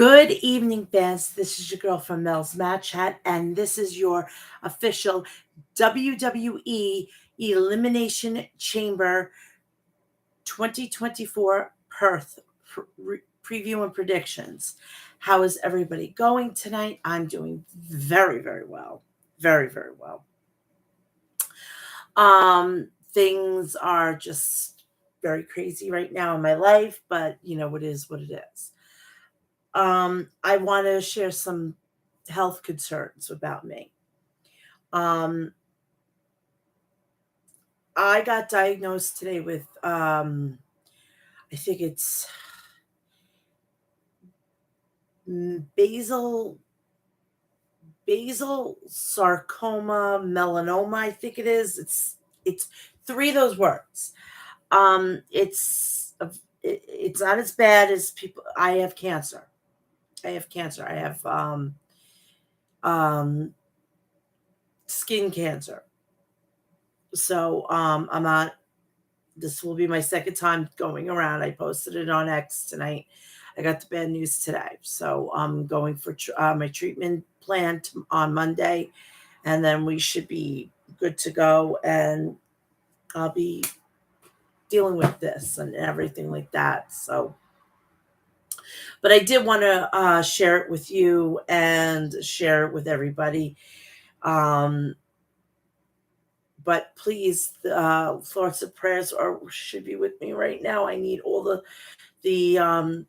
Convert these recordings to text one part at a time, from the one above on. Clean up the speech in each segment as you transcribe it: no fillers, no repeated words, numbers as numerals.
Good evening, fans. This is your girl from Mel's Match Hat, and this is your official WWE Elimination Chamber 2024 Perth preview and predictions. How is everybody going tonight? I'm doing very, very well. Very, very well. Things are just very crazy right now in my life, but you know, it is what it is. I want to share some health concerns about me. I got diagnosed today with, I think it's basal sarcoma melanoma. I think it is. It's three of those words. It's not as bad as people. I have cancer. I have skin cancer. So I'm not. This will be my second time going around. I posted it on X tonight. I got the bad news today. So I'm going for my treatment plan on Monday, and then we should be good to go. And I'll be dealing with this and everything like that. So, but I did want to share it with you and share it with everybody. But please, thoughts and prayers should be with me right now. I need all the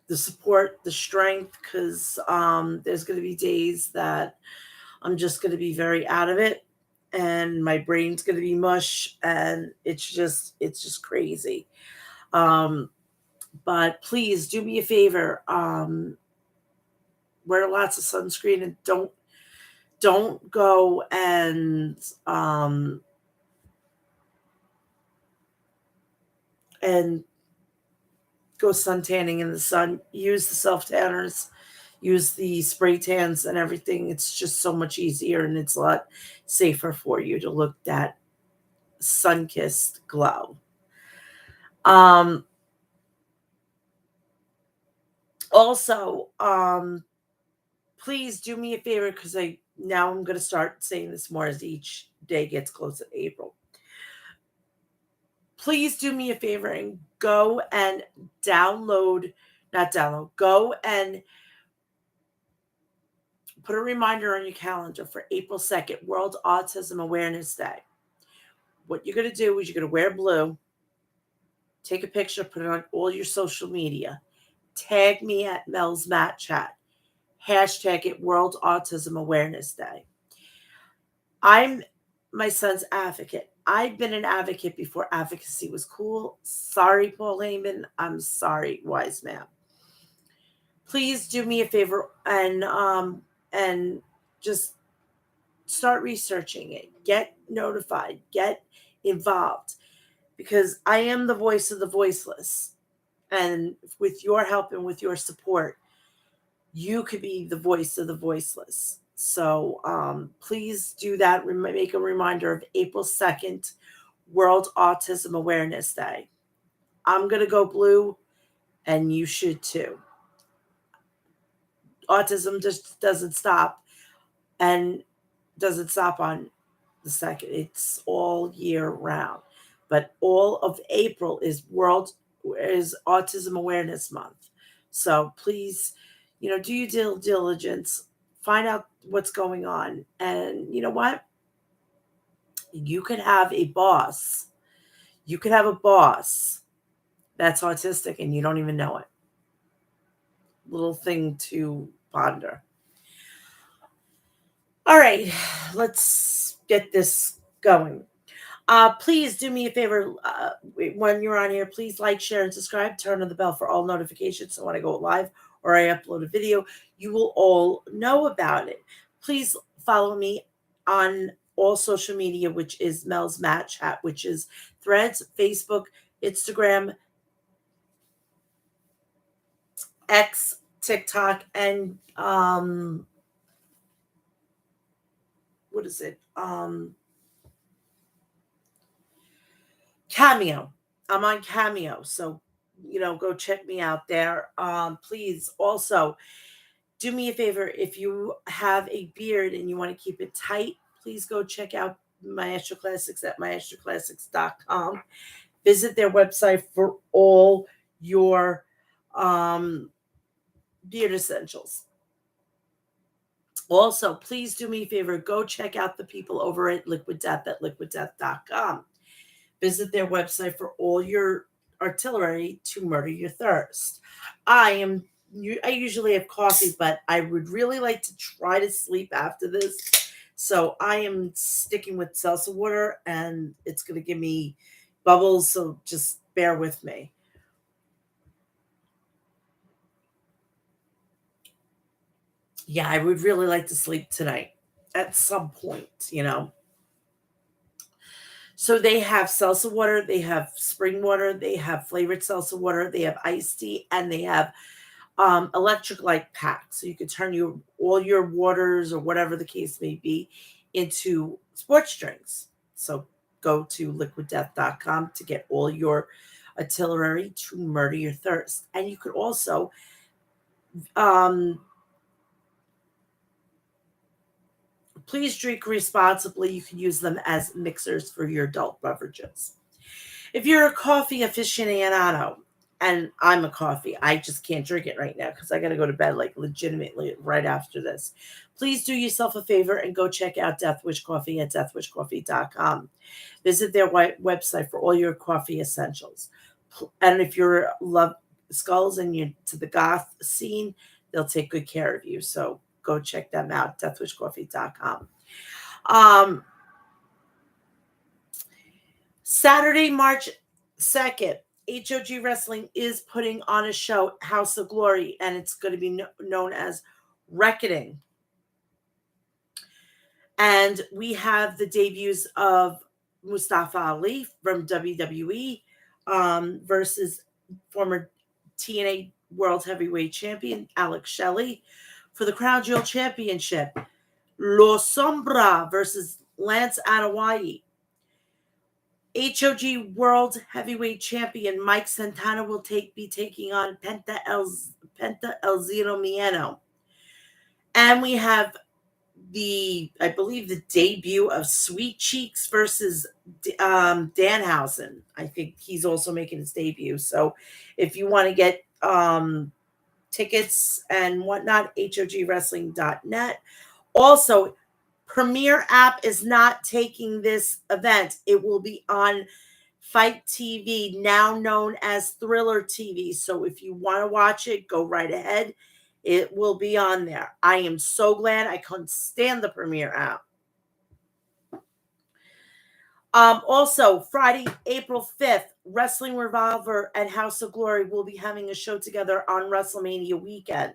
support, the strength, because there's going to be days that I'm just going to be very out of it, and my brain's going to be mush, and it's just crazy. But please do me a favor. Wear lots of sunscreen, and don't go and go suntanning in the sun. Use the self tanners, use the spray tans and everything. It's just so much easier, and it's a lot safer for you to look that sun-kissed glow. Also, please do me a favor, because I'm going to start saying this more as each day gets closer to April. Please do me a favor and go and go and put a reminder on your calendar for April 2nd, World Autism Awareness Day. What you're going to do is you're going to wear blue, take a picture, put it on all your social media, tag me at Mel's Match Chat, hashtag it World Autism Awareness Day. I'm my son's advocate. I've been an advocate before advocacy was cool. Sorry, Paul Heyman. I'm sorry, wise man. Please do me a favor and just start researching it. Get notified. Get involved, because I am the voice of the voiceless. And with your help and with your support, you could be the voice of the voiceless. So please do that. Make a reminder of April 2nd, World Autism Awareness Day. I'm going to go blue, and you should too. Autism just doesn't stop, and doesn't stop on the 2nd. It's all year round. But all of April is Autism Awareness Month. So please, do your due diligence. Find out what's going on. And you know what? You could have a boss. You could have a boss that's autistic and you don't even know it. Little thing to ponder. All right, let's get this going. Please do me a favor. When you're on here, please like, share, and subscribe. Turn on the bell for all notifications, so when I go live or I upload a video, you will all know about it. Please follow me on all social media, which is Mel's Match Hat, which is Threads, Facebook, Instagram, X, TikTok, and what is it? Cameo. I'm on Cameo, so go check me out there. Please also do me a favor. If you have a beard and you want to keep it tight, please go check out Maestro Classics at maestroclassics.com. Visit their website for all your beard essentials. Also, please do me a favor. Go check out the people over at Liquid Death at liquiddeath.com. Visit their website for all your artillery to murder your thirst. I usually have coffee, but I would really like to try to sleep after this. So I am sticking with salsa water, and it's going to give me bubbles. So just bear with me. Yeah, I would really like to sleep tonight at some point. So they have salsa water, they have spring water, they have flavored salsa water, they have iced tea, and they have electric light packs. So you can turn all your waters or whatever the case may be into sports drinks. So go to liquiddeath.com to get all your artillery to murder your thirst. And you could also please drink responsibly. You can use them as mixers for your adult beverages. If you're a coffee aficionado, and I'm a coffee, I just can't drink it right now because I got to go to bed like legitimately right after this. Please do yourself a favor and go check out Death Wish Coffee at deathwishcoffee.com. Visit their website for all your coffee essentials. And if you're love skulls and you're to the goth scene, they'll take good care of you. So go check them out, deathwishcoffee.com. Saturday, March 2nd, HOG Wrestling is putting on a show, House of Glory, and it's going to be known as Reckoning. And we have the debuts of Mustafa Ali from WWE versus former TNA World Heavyweight Champion Alex Shelley for the Crown Jewel Championship. Lo Sombra versus Lance Anoa'i. HOG World Heavyweight Champion Mike Santana will be taking on Penta El Zero Miedo. And we have I believe the debut of Sweet Cheeks versus Danhausen. I think he's also making his debut. So if you want to get tickets and whatnot, hogwrestling.net. Also, Premier app is not taking this event. It will be on Fight TV, now known as Thriller TV. So if you want to watch it, go right ahead. It will be on there. I am so glad. I couldn't stand the Premier app. Also, Friday, April 5th, Wrestling Revolver and House of Glory will be having a show together on WrestleMania weekend.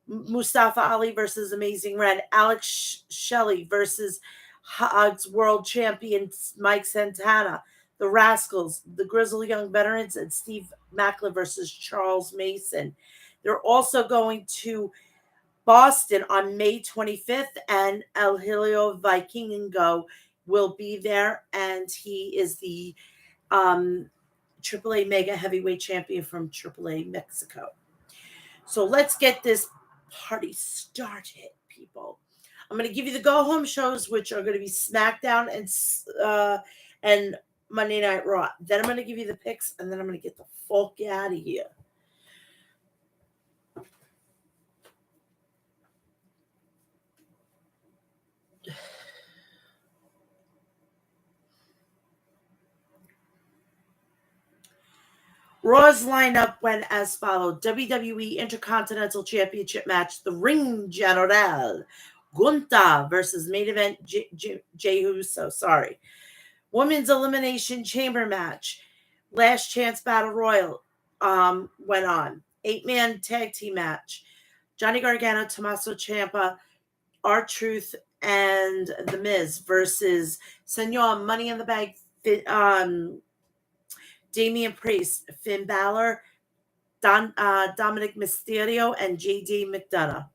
Mustafa Ali versus Amazing Red, Alex Shelley versus Hogs World Champion Mike Santana, the Rascals, the Grizzled Young Veterans, and Steve Macklin versus Charles Mason. They're also going to Boston on May 25th, and El Helio Vikingo will be there, and he is the AAA Mega Heavyweight Champion from AAA Mexico. So let's get this party started, people. I'm going to give you the go-home shows, which are going to be SmackDown and Monday Night Raw. Then I'm going to give you the picks, and then I'm going to get the fuck out of here. Raw's lineup went as followed. WWE Intercontinental Championship match, the Ring General, Gunther versus main event Jey Uso. Sorry. Women's Elimination Chamber match, Last Chance Battle Royal went on. 8-man tag team match, Johnny Gargano, Tommaso Ciampa, R-Truth, and The Miz versus Senor Money in the Bank, Damian Priest, Finn Balor, Dominic Mysterio, and JD McDonough.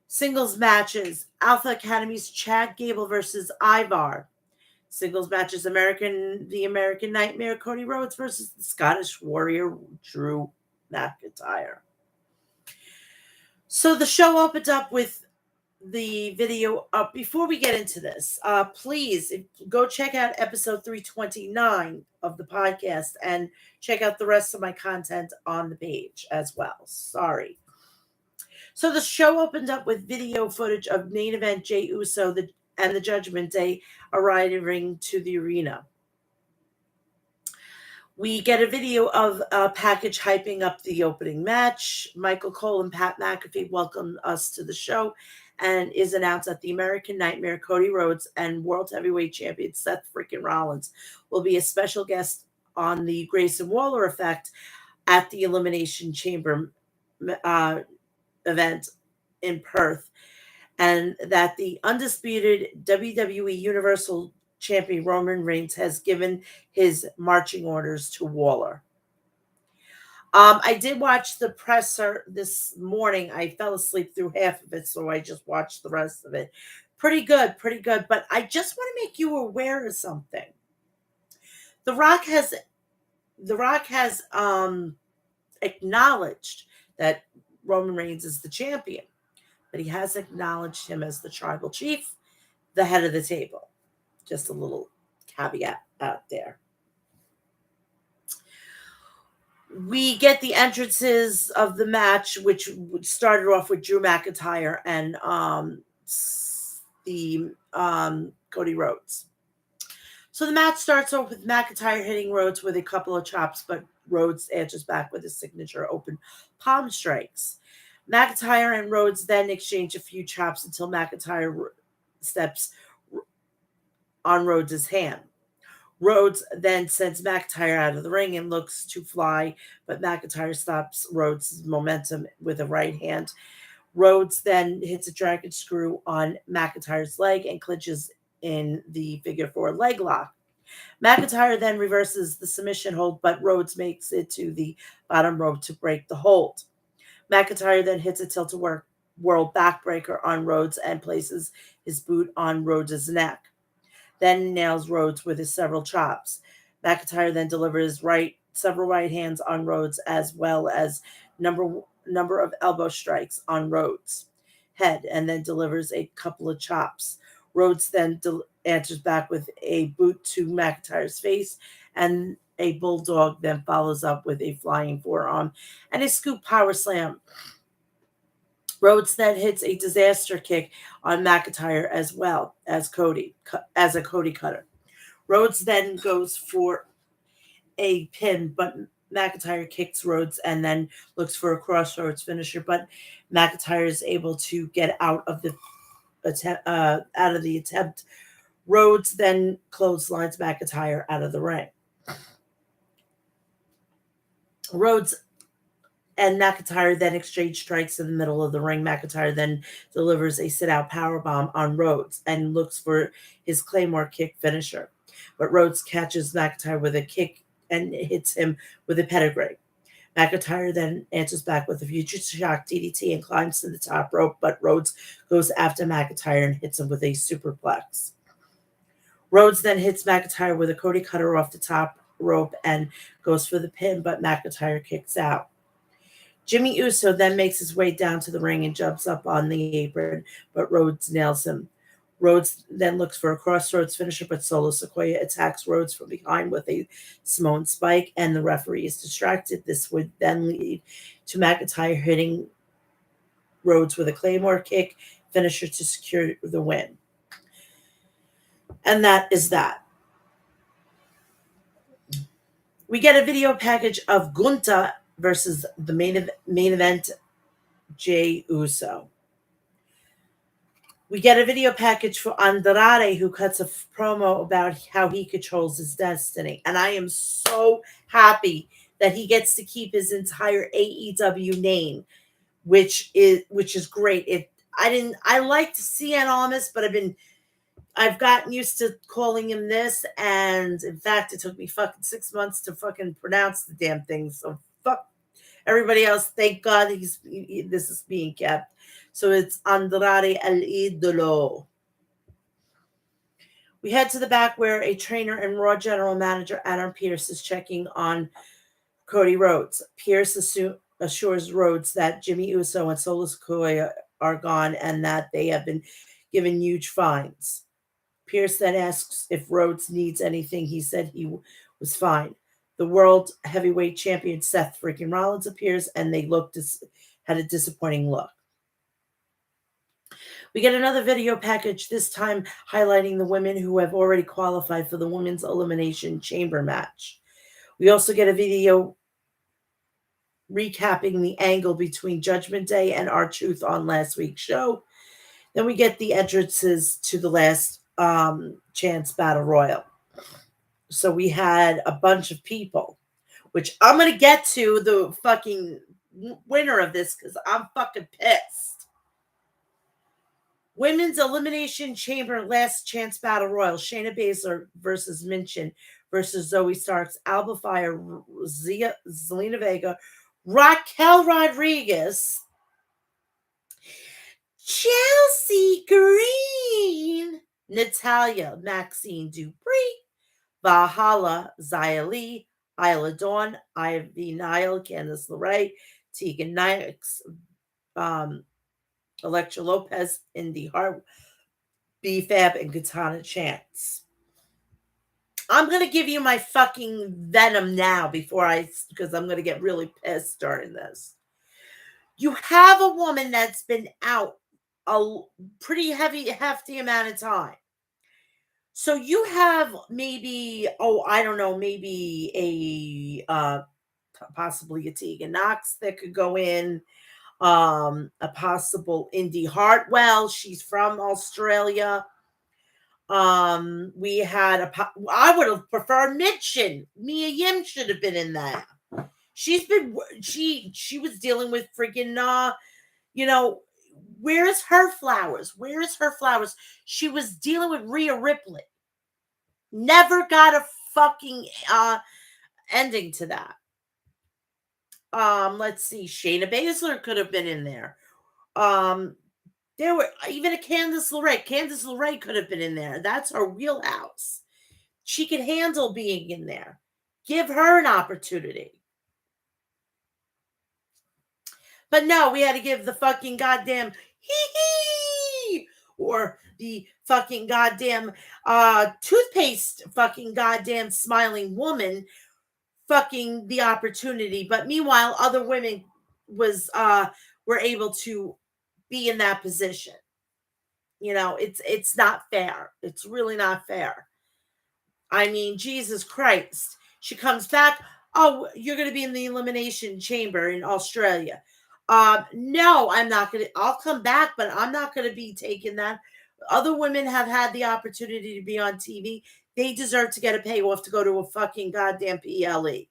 Singles matches, Alpha Academy's Chad Gable versus Ivar, Singles matches: the American Nightmare Cody Rhodes versus the Scottish Warrior Drew McIntyre. So the show opened up with the video. Before we get into this, please go check out episode 329 of the podcast and check out the rest of my content on the page as well. Sorry. So the show opened up with video footage of main event Jey Uso and the Judgment Day arriving to the arena. We get a video of a package hyping up the opening match. Michael Cole and Pat McAfee welcome us to the show and is announced that the American Nightmare Cody Rhodes and World Heavyweight Champion Seth freaking Rollins will be a special guest on the Grayson Waller Effect at the Elimination Chaamber event in Perth, and that the undisputed WWE Universal Champion Roman Reigns has given his marching orders to Waller. I did watch the presser this morning. I fell asleep through half of it, so I just watched the rest of it. Pretty good. But I just want to make you aware of something. The Rock has acknowledged that Roman Reigns is the champion, but he has acknowledged him as the tribal chief, the head of the table. Just a little caveat out there. We get the entrances of the match, which started off with Drew McIntyre and Cody Rhodes. So the match starts off with McIntyre hitting Rhodes with a couple of chops, but Rhodes answers back with his signature open palm strikes. McIntyre and Rhodes then exchange a few chops until McIntyre steps on Rhodes' hand. Rhodes then sends McIntyre out of the ring and looks to fly, but McIntyre stops Rhodes' momentum with a right hand. Rhodes then hits a dragon screw on McIntyre's leg and clinches in the figure four leg lock. McIntyre then reverses the submission hold, but Rhodes makes it to the bottom rope to break the hold. McIntyre then hits a tilt-a-whirl backbreaker on Rhodes and places his boot on Rhodes' neck. Then nails Rhodes with his several chops. McIntyre then delivers several right hands on Rhodes, as well as number of elbow strikes on Rhodes' head, and then delivers a couple of chops. Rhodes then answers back with a boot to McIntyre's face, and a bulldog then follows up with a flying forearm and a scoop power slam. Rhodes then hits a disaster kick on McIntyre as well as a Cody cutter. Rhodes then goes for a pin, but McIntyre kicks Rhodes and then looks for a crossroads finisher, but McIntyre is able to get out of the attempt. Rhodes then clotheslines McIntyre out of the ring. Rhodes and McIntyre then exchange strikes in the middle of the ring. McIntyre then delivers a sit-out powerbomb on Rhodes and looks for his Claymore kick finisher. But Rhodes catches McIntyre with a kick and hits him with a pedigree. McIntyre then answers back with a future shock DDT and climbs to the top rope, but Rhodes goes after McIntyre and hits him with a superplex. Rhodes then hits McIntyre with a Cody cutter off the top rope and goes for the pin, but McIntyre kicks out. Jimmy Uso then makes his way down to the ring and jumps up on the apron, but Rhodes nails him. Rhodes then looks for a crossroads finisher, but Solo Sikoa attacks Rhodes from behind with a Samoan spike, and the referee is distracted. This would then lead to McIntyre hitting Rhodes with a Claymore kick finisher to secure the win. And that is that. We get a video package of Gunther versus the main event, Jey Uso. We get a video package for Andrade, who cuts a promo about how he controls his destiny. And I am so happy that he gets to keep his entire AEW name, which is great. I liked Cien Almas, but I've gotten used to calling him this, and in fact, it took me fucking 6 months to fucking pronounce the damn thing. So fuck everybody else. Thank God this is being kept. So it's Andrade El Idolo. We head to the back where a trainer and Raw general manager Adam Pearce is checking on Cody Rhodes. Pearce assures Rhodes that Jimmy Uso and Solo Sikoa are gone and that they have been given huge fines. Pearce then asks if Rhodes needs anything. He said he was fine. The world heavyweight champion Seth freaking Rollins appears, and they had a disappointing look. We get another video package, this time highlighting the women who have already qualified for the Women's Elimination Chamber match. We also get a video recapping the angle between Judgment Day and R-Truth on last week's show. Then we get the entrances to the last chance battle royal. So we had a bunch of people, which I'm going to get to the fucking winner of this because I'm fucking pissed. Women's Elimination Chamber Last Chance Battle Royal. Shayna Baszler versus Minchin versus Zoe Starks, Alba Fire, Zelina Vega, Raquel Rodriguez, Chelsea Green, Natalya, Maxine Dupree, Valhalla, Xia Li, Isla Dawn, Ivy Nile, Candice LeRae, Tegan Knox, Elektra Lopez, Indy Hart, B-Fab, and Katana Chance. I'm going to give you my fucking venom now because I'm going to get really pissed during this. You have a woman that's been out a pretty hefty amount of time. So you have maybe, maybe possibly a Tegan Knox that could go in, a possible Indy Hartwell. She's from Australia. We had I would have preferred Mitchin. Mia Yim should have been in that. She was dealing with freaking, where's her flowers? Where is her flowers? She was dealing with Rhea Ripley. Never got a fucking ending to that. Let's see. Shayna Baszler could have been in there. There were even a Candice LeRae. Candice LeRae could have been in there. That's her wheelhouse. She could handle being in there. Give her an opportunity. But no, we had to give the fucking goddamn hee-hee or the fucking goddamn toothpaste fucking goddamn smiling woman fucking the opportunity. But meanwhile, other women were able to be in that position. It's not fair. It's really not fair. I mean, Jesus Christ. She comes back. Oh, you're going to be in the Elimination Chamber in Australia. No, I'm not going to. I'll come back, but I'm not going to be taking that. Other women have had the opportunity to be on TV. They deserve to get a payoff to go to a fucking goddamn PLE.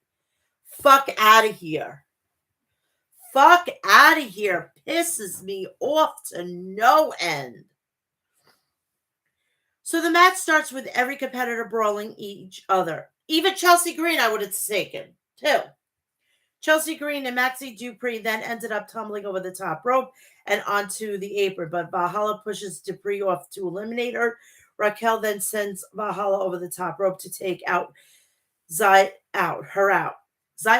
Fuck out of here. Fuck out of here. Pisses me off to no end. So the match starts with every competitor brawling each other. Even Chelsea Green I would have taken, too. Chelsea Green and Maxie Dupree then ended up tumbling over the top rope and onto the apron, but Valhalla pushes Dupree off to eliminate her. Raquel then sends Valhalla over the top rope to take her out. Xia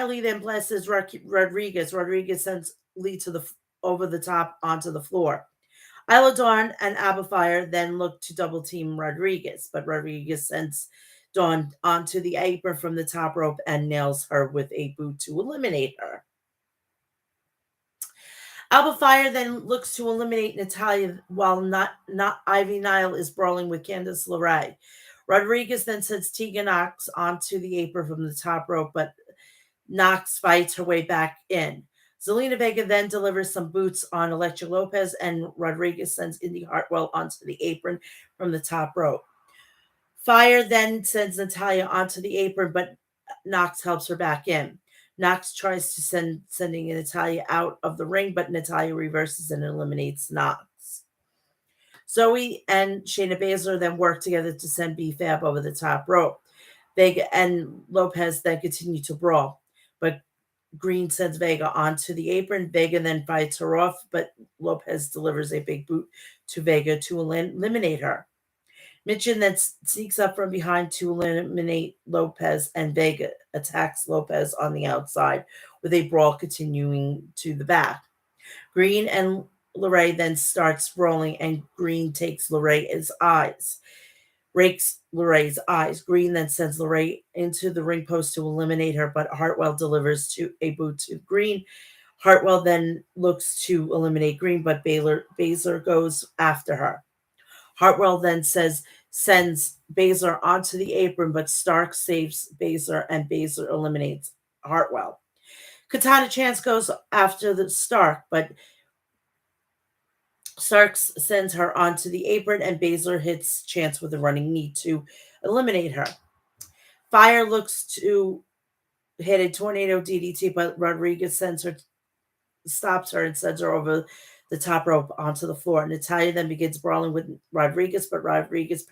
Li then blesses Rodriguez. Rodriguez sends Li over the top onto the floor. Isla Dawn and Alba Fire then look to double team Rodriguez, but Rodriguez sends Dawn onto the apron from the top rope and nails her with a boot to eliminate her. Alba Fire then looks to eliminate Natalya while not Ivy Nile is brawling with Candice LeRae. Rodriguez then sends Tegan Knox onto the apron from the top rope, but Knox fights her way back in. Zelina Vega then delivers some boots on Elektra Lopez, and Rodriguez sends Indy Hartwell onto the apron from the top rope. Fire then sends Natalya onto the apron, but Knox helps her back in. Knox tries to sending Natalya out of the ring, but Natalya reverses and eliminates Knox. Zoe and Shayna Baszler then work together to send B-Fab over the top rope. Vega and Lopez then continue to brawl, but Green sends Vega onto the apron. Vega then fights her off, but Lopez delivers a big boot to Vega to eliminate her. Mitchin then sneaks up from behind to eliminate Lopez, and Vega attacks Lopez on the outside, with a brawl continuing to the back. Green and Lorray then starts rolling, and Green takes Lorray's eyes, rakes Lorray's eyes. Green then sends Lorray into the ring post to eliminate her, but Hartwell delivers to a boot to Green. Hartwell then looks to eliminate Green, but Baszler goes after her. Hartwell then sends Baszler onto the apron, but Stark saves Baszler, and Baszler eliminates Hartwell. Katana Chance goes after the Stark, but Stark sends her onto the apron, and Baszler hits Chance with a running knee to eliminate her. Fire looks to hit a tornado DDT, but Rodriguez stops her and sends her over the top rope onto the floor. Natalya then begins brawling with Rodriguez, but Rodriguez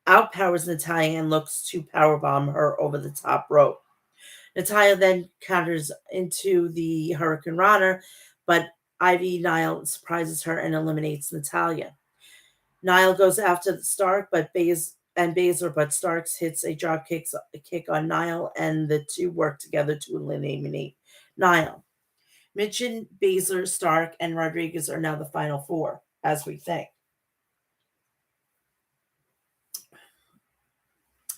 outpowers Natalya and looks to powerbomb her over the top rope. Natalya then counters into the Hurricane Rana, but Ivy Nile surprises her and eliminates Natalya. Nile goes after the Stark, but Starks hits a drop kick on Nile, and the two work together to eliminate Nile. Mitchin, Baszler, Stark, and Rodriguez are now the final four, as we think.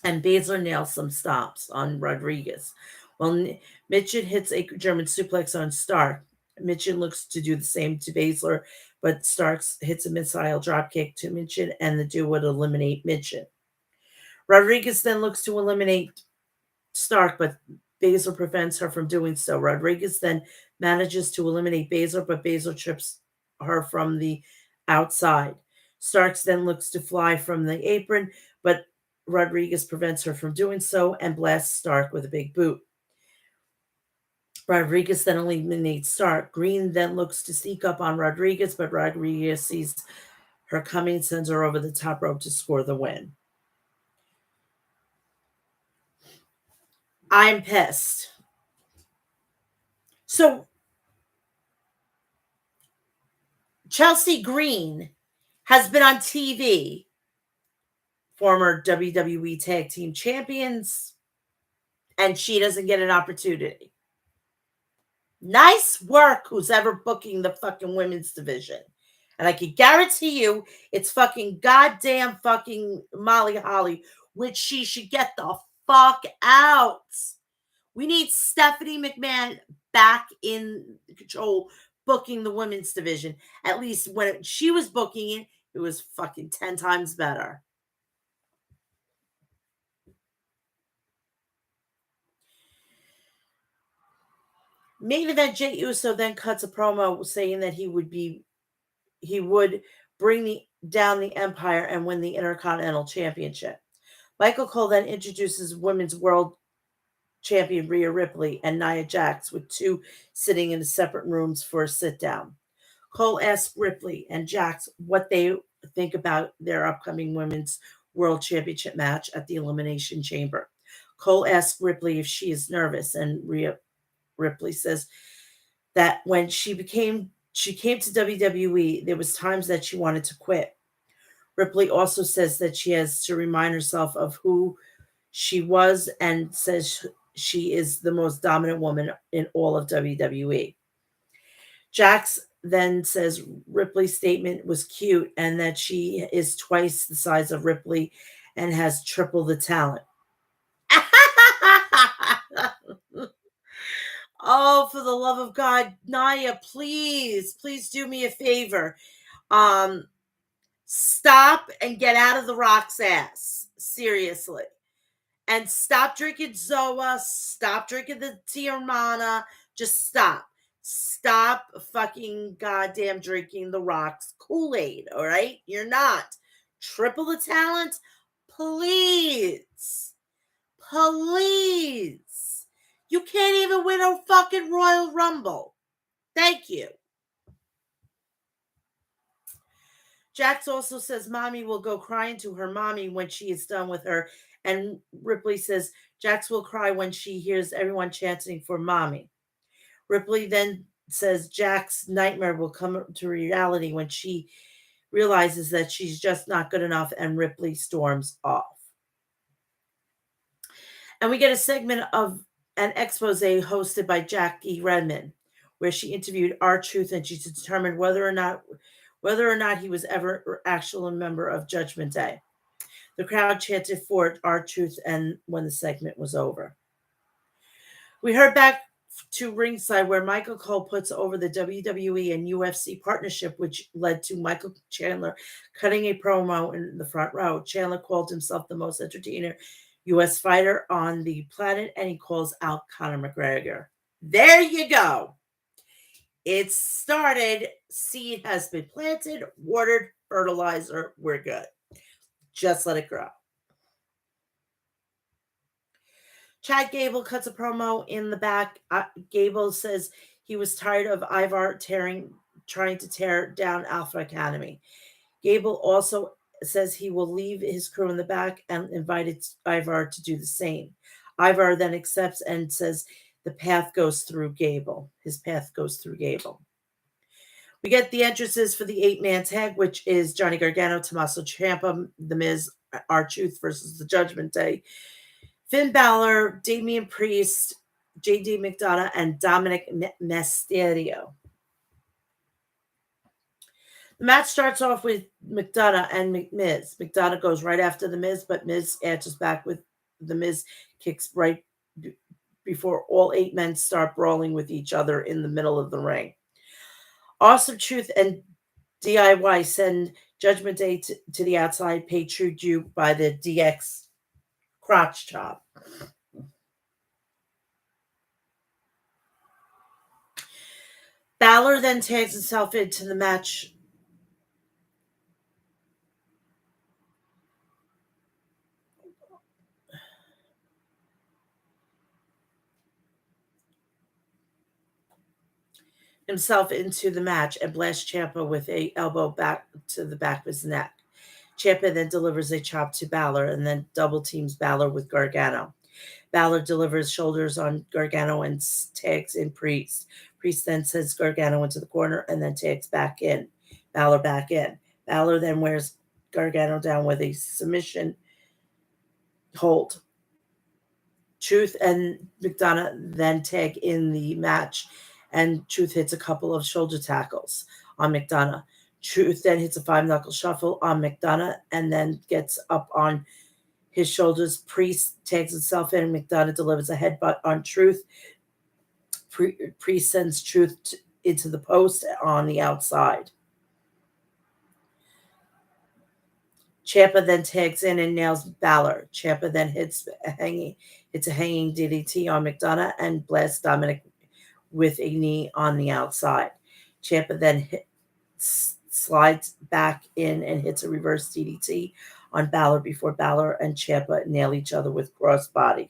And Baszler nails some stops on Rodriguez. While Mitchin hits a German suplex on Stark, Mitchin looks to do the same to Baszler, but Starks hits a missile dropkick to Mitchin, and the duo would eliminate Mitchin. Rodriguez then looks to eliminate Stark, but Baszler prevents her from doing so. Rodriguez then manages to eliminate Baszler, but Baszler trips her from the outside. Starks then looks to fly from the apron, but Rodriguez prevents her from doing so and blasts Stark with a big boot. Rodriguez then eliminates Stark. Green then looks to sneak up on Rodriguez, but Rodriguez sees her coming and sends her over the top rope to score the win. I'm pissed. So, Chelsea Green has been on TV, former WWE Tag Team Champions, and she doesn't get an opportunity. Nice work, who's ever booking the fucking women's division. And I can guarantee you it's fucking goddamn fucking Molly Holly, which she should get the fuck out. We need Stephanie McMahon back in control, booking the women's division. At least when she was booking it, it was fucking 10 times better. Main event, Jey Uso then cuts a promo saying that he would bring down the Empire and win the Intercontinental Championship. Michael Cole then introduces Women's World Champion Rhea Ripley and Nia Jax, with two sitting in separate rooms for a sit-down. Cole asks Ripley and Jax what they think about their upcoming Women's World Championship match at the Elimination Chamber. Cole asks Ripley if she is nervous, and Ripley says that when she came to WWE, there was times that she wanted to quit. Ripley also says that she has to remind herself of who she was, and says she is the most dominant woman in all of WWE. Jax then says Ripley's statement was cute and that she is twice the size of Ripley and has triple the talent. Oh, for the love of God, Nia, please do me a favor. Stop and get out of The Rock's ass. Seriously. And stop drinking Zoa. Stop drinking the Tiamana. Just stop. Stop fucking goddamn drinking The Rock's Kool-Aid, all right? You're not. Triple the talent? Please. Please. You can't even win a fucking Royal Rumble. Thank you. Jax also says Mommy will go crying to her mommy when she is done with her. And Ripley says Jax will cry when she hears everyone chanting for Mommy. Ripley then says Jax's nightmare will come to reality when she realizes that she's just not good enough, and Ripley storms off. And we get a segment of an expose hosted by Jackie Redmond, where she interviewed R-Truth, and she determined whether or not he was ever actually a member of Judgment Day. The crowd chanted for R-Truth, and when the segment was over, we heard back to ringside, where Michael Cole puts over the WWE and UFC partnership, which led to Michael Chandler cutting a promo in the front row. Chandler called himself the most entertaining U.S. fighter on the planet, and he calls out Conor McGregor. There you go. It started. Seed has been planted, watered, fertilizer. We're good. Just let it grow. Chad Gable cuts a promo in the back. Gable says he was tired of Ivar trying to tear down Alpha Academy. Gable also says he will leave his crew in the back and invited Ivar to do the same. Ivar then accepts and says the path goes through Gable. His path goes through Gable. We get the entrances for the 8-man tag, which is Johnny Gargano, Tommaso Ciampa, The Miz, R-Truth versus the Judgment Day, Finn Balor, Damian Priest, JD McDonough, and Dominic Mysterio. The match starts off with McDonough and Miz. McDonough goes right after The Miz, but Miz answers back with The Miz kicks right before all 8 men start brawling with each other in the middle of the ring. Awesome Truth and DIY send Judgment Day to the outside, paid true due by the DX crotch chop. Balor then tags himself into the match. Himself into the match and blasts Ciampa with a elbow back to the back of his neck. Ciampa then delivers a chop to Balor and then double teams Balor with Gargano. Balor delivers shoulders on Gargano and tags in Priest. Priest then sends Gargano into the corner and then tags back in. Balor back in. Balor then wears Gargano down with a submission hold. Truth and McDonough then tag in the match, and Truth hits a couple of shoulder tackles on McDonough. Truth then hits a 5-knuckle shuffle on McDonough and then gets up on his shoulders. Priest tags himself in, and McDonough delivers a headbutt on Truth. Priest sends Truth into the post on the outside. Ciampa then tags in and nails Balor. Ciampa then hits a hanging DDT on McDonough and blasts Dominic with a knee on the outside. Ciampa then slides back in and hits a reverse DDT on Balor before Balor and Ciampa nail each other with crossbody.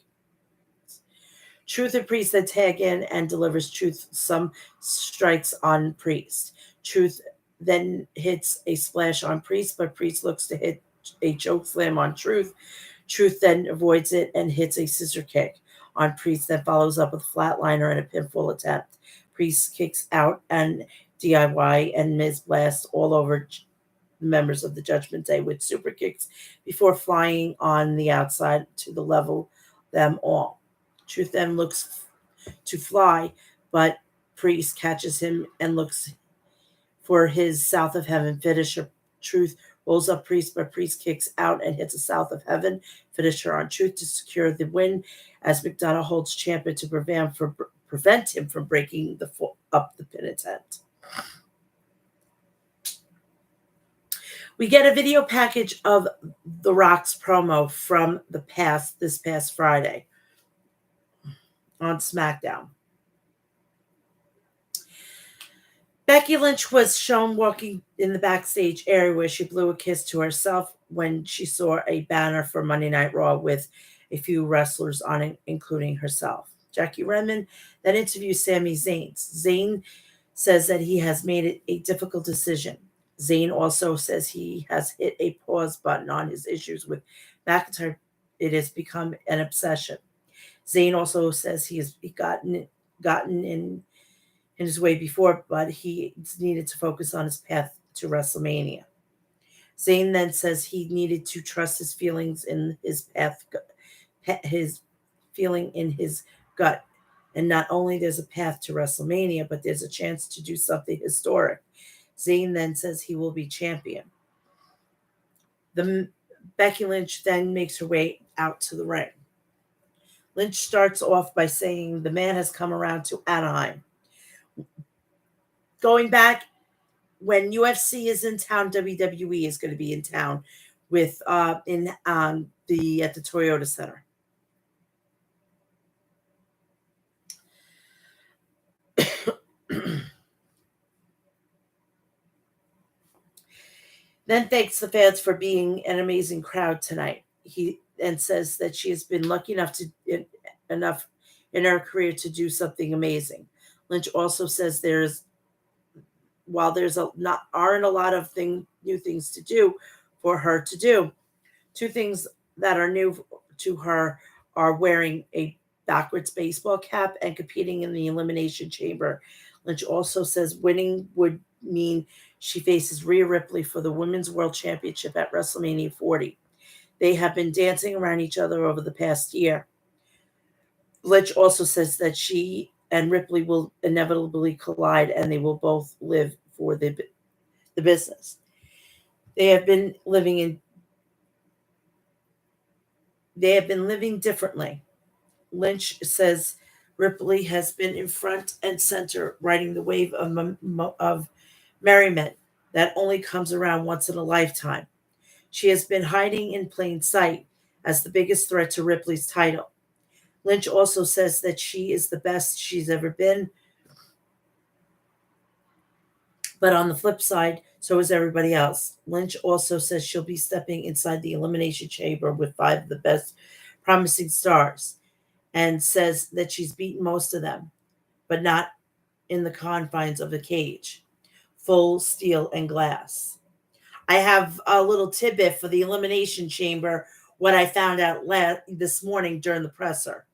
Truth and Priest then tag in and delivers Truth some strikes on Priest. Truth then hits a splash on Priest, but Priest looks to hit a choke slam on Truth. Truth then avoids it and hits a scissor kick on Priest that follows up with a flatliner and a pinfall attempt. Priest kicks out and DIY and Miz blast all over members of the Judgment Day with super kicks before flying on the outside to the level them all. Truth then looks to fly, but Priest catches him and looks for his South of Heaven finisher. Truth rolls up Priest, but Priest kicks out and hits a South of Heaven finisher on Truth to secure the win, as McDonough holds Ciampa to prevent him from breaking up the pin attempt. We get a video package of The Rock's promo from this past Friday on SmackDown. Becky Lynch was shown walking in the backstage area where she blew a kiss to herself when she saw a banner for Monday Night Raw with a few wrestlers on it, including herself. Jackie Redmond then interviews Sami Zayn. Zayn says that he has made a difficult decision. Zayn also says he has hit a pause button on his issues with McIntyre. It has become an obsession. Zayn also says he has gotten in his way before, but he needed to focus on his path to WrestleMania. Zayn then says he needed to trust his feelings in his feeling in his gut. And not only there's a path to WrestleMania, but there's a chance to do something historic. Zayn then says he will be champion. The Becky Lynch then makes her way out to the ring. Lynch starts off by saying the man has come around to Anaheim. Going back, when UFC is in town, WWE is going to be in town with in the at the Toyota Center. Then thanks the fans for being an amazing crowd tonight. He and says that she has been lucky enough in her career to do something amazing. Lynch also says while there's aren't a lot of new things to do for her to do, two things that are new to her are wearing a backwards baseball cap and competing in the Elimination Chamber. Lynch also says winning would mean she faces Rhea Ripley for the Women's World Championship at WrestleMania 40. They have been dancing around each other over the past year. Lynch also says that she and Ripley will inevitably collide and they will both live for the business. They have been living differently. Lynch says Ripley has been in front and center, riding the wave of merriment that only comes around once in a lifetime. She has been hiding in plain sight as the biggest threat to Ripley's title. Lynch also says that she is the best she's ever been. But on the flip side, so is everybody else. Lynch also says she'll be stepping inside the Elimination Chamber with 5 of the best promising stars and says that she's beaten most of them, but not in the confines of the cage, full steel and glass. I have a little tidbit for the Elimination Chamber, what I found out this morning during the presser.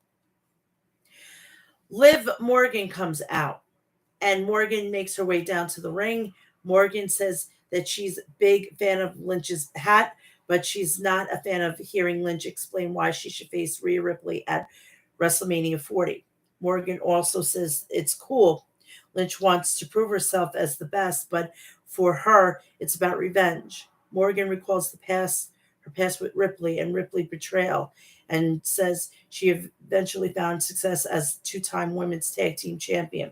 Liv Morgan comes out, and Morgan makes her way down to the ring. Morgan says that she's a big fan of Lynch's hat, but she's not a fan of hearing Lynch explain why she should face Rhea Ripley at WrestleMania 40. Morgan also says it's cool. Lynch wants to prove herself as the best, but for her, it's about revenge. Morgan recalls her past with Ripley and Ripley betrayal, and says she eventually found success as 2-time women's tag team champion.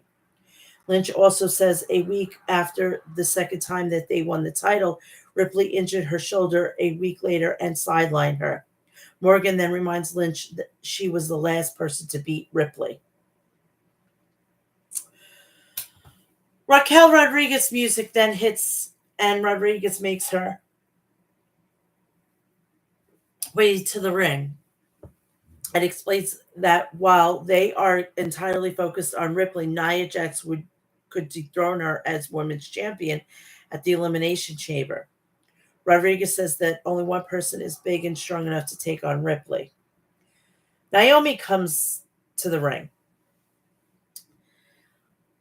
Lynch also says a week after the second time that they won the title, Ripley injured her shoulder a week later and sidelined her. Morgan then reminds Lynch that she was the last person to beat Ripley. Raquel Rodriguez music then hits, and Rodriguez makes her way to the ring and explains that while they are entirely focused on Ripley, Nia Jax could dethrone her as women's champion at the Elimination Chamber. Rodriguez says that only one person is big and strong enough to take on Ripley. Naomi comes to the ring.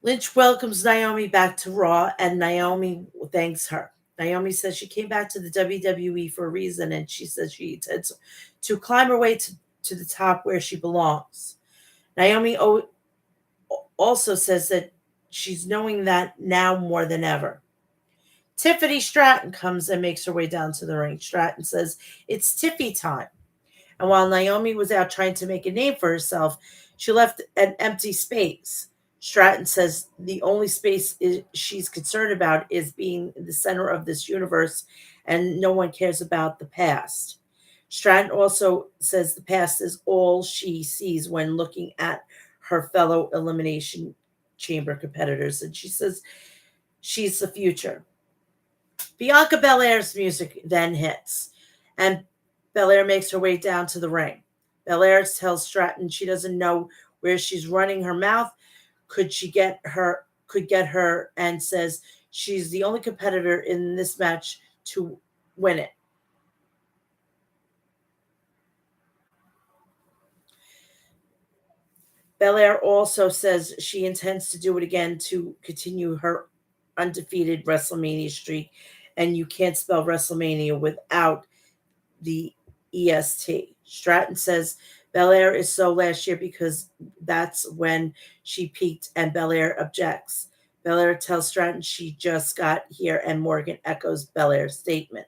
Lynch welcomes Naomi back to Raw, and Naomi thanks her. Naomi says she came back to the WWE for a reason, and she says she intends to climb her way to the top where she belongs. Naomi also says that she's knowing that now more than ever. Tiffany Stratton comes and makes her way down to the ring. Stratton says it's Tiffy time. And while Naomi was out trying to make a name for herself, she left an empty space. Stratton says the only space she's concerned about is being the center of this universe, and no one cares about the past. Stratton also says the past is all she sees when looking at her fellow Elimination Chamber competitors, and she says she's the future. Bianca Belair's music then hits, and Belair makes her way down to the ring. Belair tells Stratton she doesn't know where she's running her mouth. Could get her, and says she's the only competitor in this match to win it. Belair also says she intends to do it again to continue her undefeated WrestleMania streak and you can't spell WrestleMania without the EST. Stratton says Belair is so last year because that's when she peaked, and Belair objects. Belair tells Stratton she just got here, and Morgan echoes Belair's statement.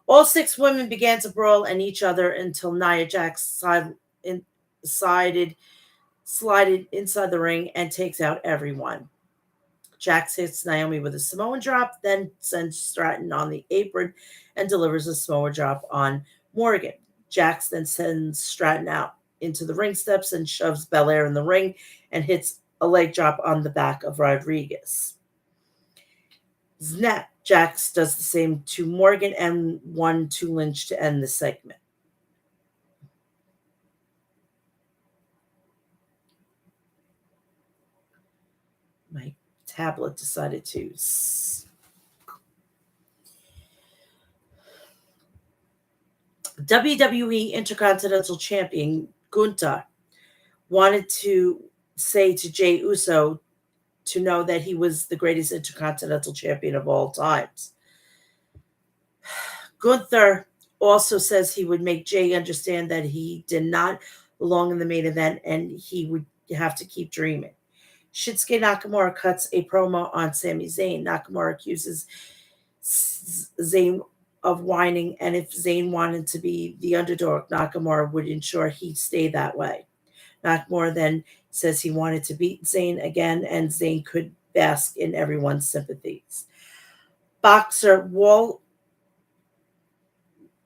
All six women began to brawl at each other until Nia Jax slided inside the ring and takes out everyone. Jax hits Naomi with a Samoan drop, then sends Stratton on the apron and delivers a Samoan drop on Morgan. Jax then sends Stratton out into the ring steps and shoves Belair in the ring and hits a leg drop on the back of Rodriguez. Snap. Jax does the same to Morgan and one to Lynch to end the segment. My tablet decided to. WWE Intercontinental Champion Gunther wanted to say to Jey Uso to know that he was the greatest Intercontinental Champion of all times. Gunther also says he would make Jey understand that he did not belong in the main event and he would have to keep dreaming. Shinsuke Nakamura cuts a promo on Sami Zayn. Nakamura accuses Zayn of whining, and if Zayn wanted to be the underdog, Nakamura would ensure he'd stay that way. Nakamura then says he wanted to beat Zayn again, and Zayn could bask in everyone's sympathies. Boxer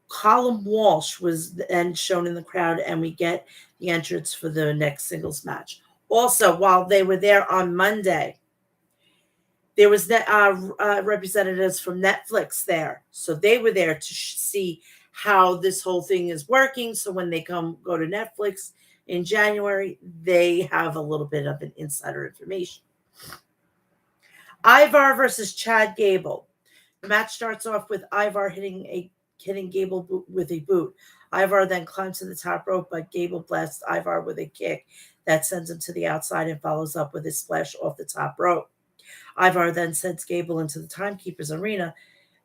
Colin Walsh was then shown in the crowd, and we get the entrance for the next singles match. Also, while they were there on Monday, there was representatives from Netflix there. So they were there to see how this whole thing is working. So when they go to Netflix in January, they have a little bit of an insider information. Ivar versus Chad Gable. The match starts off with Ivar hitting Gable with a boot. Ivar then climbs to the top rope, but Gable blasts Ivar with a kick that sends him to the outside and follows up with a splash off the top rope. Ivar then sends Gable into the Timekeeper's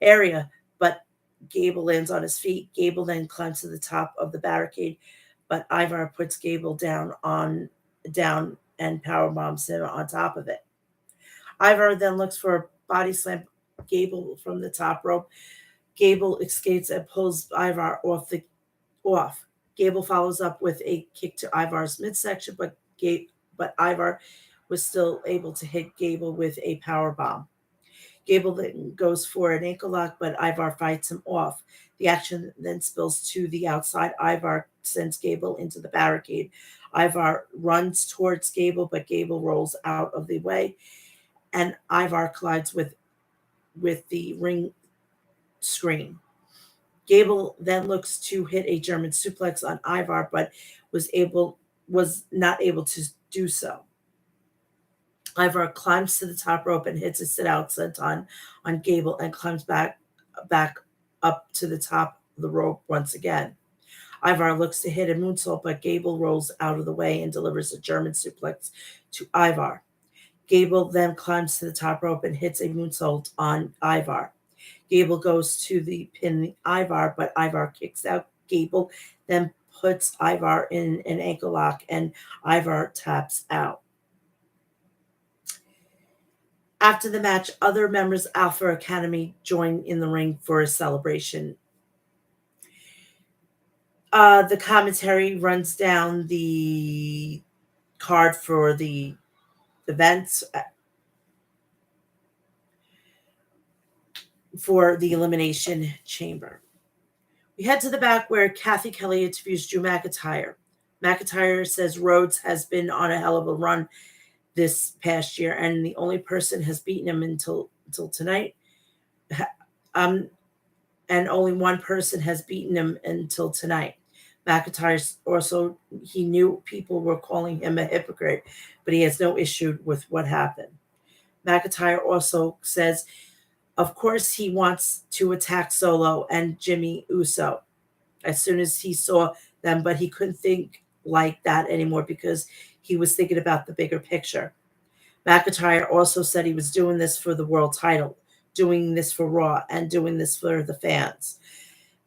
area, but Gable lands on his feet. Gable then climbs to the top of the barricade, but Ivar puts Gable down and powerbombs him on top of it. Ivar then looks for a body slam Gable from the top rope. Gable escapes and pulls Ivar off. Gable follows up with a kick to Ivar's midsection, but Ivar was still able to hit Gable with a power bomb. Gable then goes for an ankle lock, but Ivar fights him off. The action then spills to the outside. Ivar sends Gable into the barricade. Ivar runs towards Gable, but Gable rolls out of the way, and Ivar collides with the ring screen. Gable then looks to hit a German suplex on Ivar, but was not able to do so. Ivar climbs to the top rope and hits a sit-out senton on Gable and climbs back up to the top of the rope once again. Ivar looks to hit a moonsault, but Gable rolls out of the way and delivers a German suplex to Ivar. Gable then climbs to the top rope and hits a moonsault on Ivar. Gable goes to the pin Ivar, but Ivar kicks out Gable, then puts Ivar in an ankle lock, and Ivar taps out. After the match, other members of Alpha Academy join in the ring for a celebration. The commentary runs down the card for the events for the Elimination Chamber. We head to the back where Kathy Kelly interviews Drew McIntyre. McIntyre says Rhodes has been on a hell of a run this past year, and the only person has beaten him until tonight. And only one person has beaten him until tonight. McIntyre also, he knew people were calling him a hypocrite, but he has no issue with what happened. McIntyre also says, of course, he wants to attack Solo and Jimmy Uso as soon as he saw them, but he couldn't think like that anymore because he was thinking about the bigger picture. McIntyre also said he was doing this for the world title. doing this for Raw and doing this for the fans.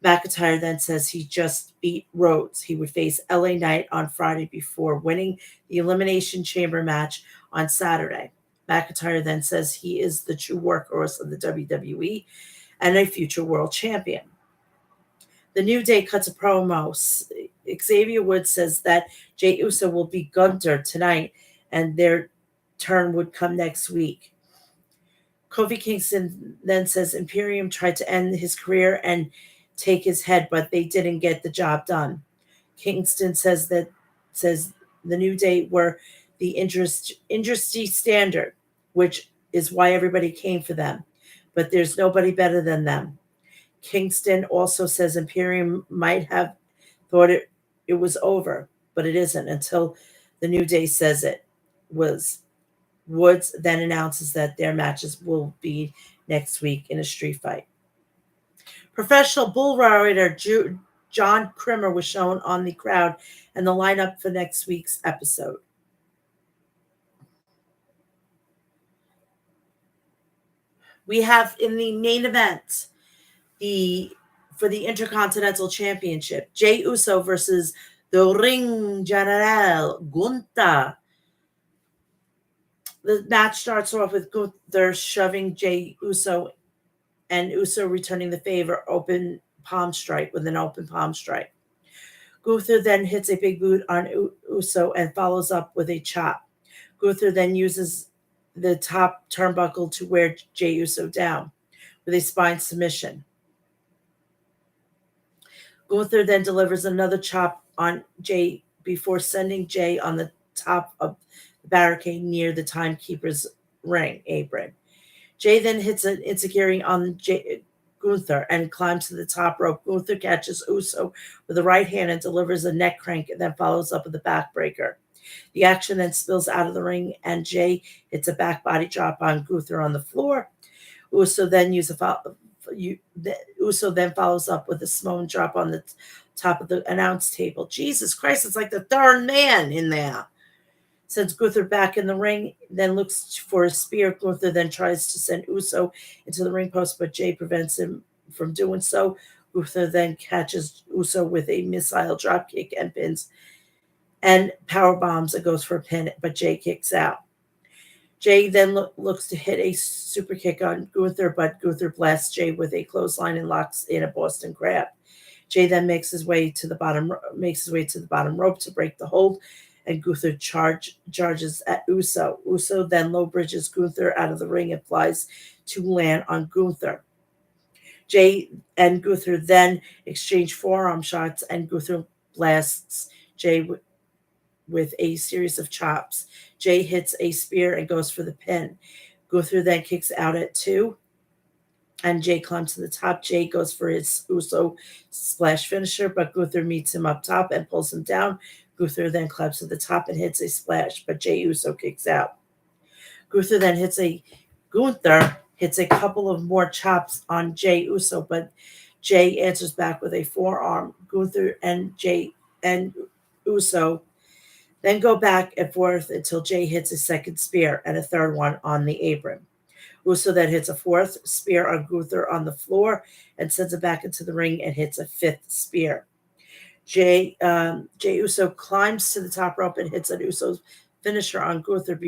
McIntyre then says he just beat Rhodes. He would face LA Knight on Friday before winning the Elimination Chamber match on Saturday. McIntyre then says he is the true workhorse of the WWE and a future world champion. The New Day cuts a promo. Xavier Woods says that Jey Uso will beat Gunther tonight and their turn would come next week. Kofi Kingston then says Imperium tried to end his career and take his head, but they didn't get the job done. Kingston says the New Day were the industry standard, which is why everybody came for them. But there's nobody better than them. Kingston also says Imperium might have thought it was over, but it isn't until the New Day says it was. Woods then announces that their matches will be next week in a street fight. Professional bull rider John Crimmer was shown on the crowd and the lineup for next week's episode. We have in the main event for the Intercontinental Championship, Jey Uso versus the Ring General Gunther. The match starts off with Gunther shoving Jey Uso and Uso returning the favor with an open palm strike. Gunther then hits a big boot on Uso and follows up with a chop. Gunther then uses the top turnbuckle to wear Jey Uso down with a spine submission. Gunther then delivers another chop on Jey before sending Jey on the top of the barricade near the timekeeper's ring apron. Jey then hits an enziguri on Gunther and climbs to the top rope. Gunther catches Uso with the right hand and delivers a neck crank and then follows up with a backbreaker. The action then spills out of the ring and Jey hits a back body drop on Gunther on the floor. Uso then follows up with a Samoan drop on the top of the announce table. Jesus Christ, it's like the darn man in there. Sends Gunther back in the ring, then looks for a spear. Gunther then tries to send Uso into the ring post, but Jey prevents him from doing so. Gunther then catches Uso with a missile dropkick and pins and power bombs and goes for a pin, but Jey kicks out. Jey then looks to hit a super kick on Gunther, but Gunther blasts Jey with a clothesline and locks in a Boston Crab. Jey then makes his way to the bottom rope to break the hold, and Gunther charges at Uso. Uso then low bridges Gunther out of the ring and flies to land on Gunther. Jey and Gunther then exchange forearm shots, and Gunther blasts Jey with a series of chops. Jey hits a spear and goes for the pin. Gunther then kicks out at 2, and Jey climbs to the top. Jey goes for his Uso splash finisher, but Gunther meets him up top and pulls him down. Gunther then climbs to the top and hits a splash, but Jey Uso kicks out. Gunther hits a couple of more chops on Jey Uso, but Jey answers back with a forearm. Gunther and Jey and Uso then go back and forth until Jey hits a second spear and a third one on the apron. Uso then hits a fourth spear on Gunther on the floor and sends it back into the ring and hits a fifth spear. Jey Uso climbs to the top rope and hits an Uso's finisher on Gunther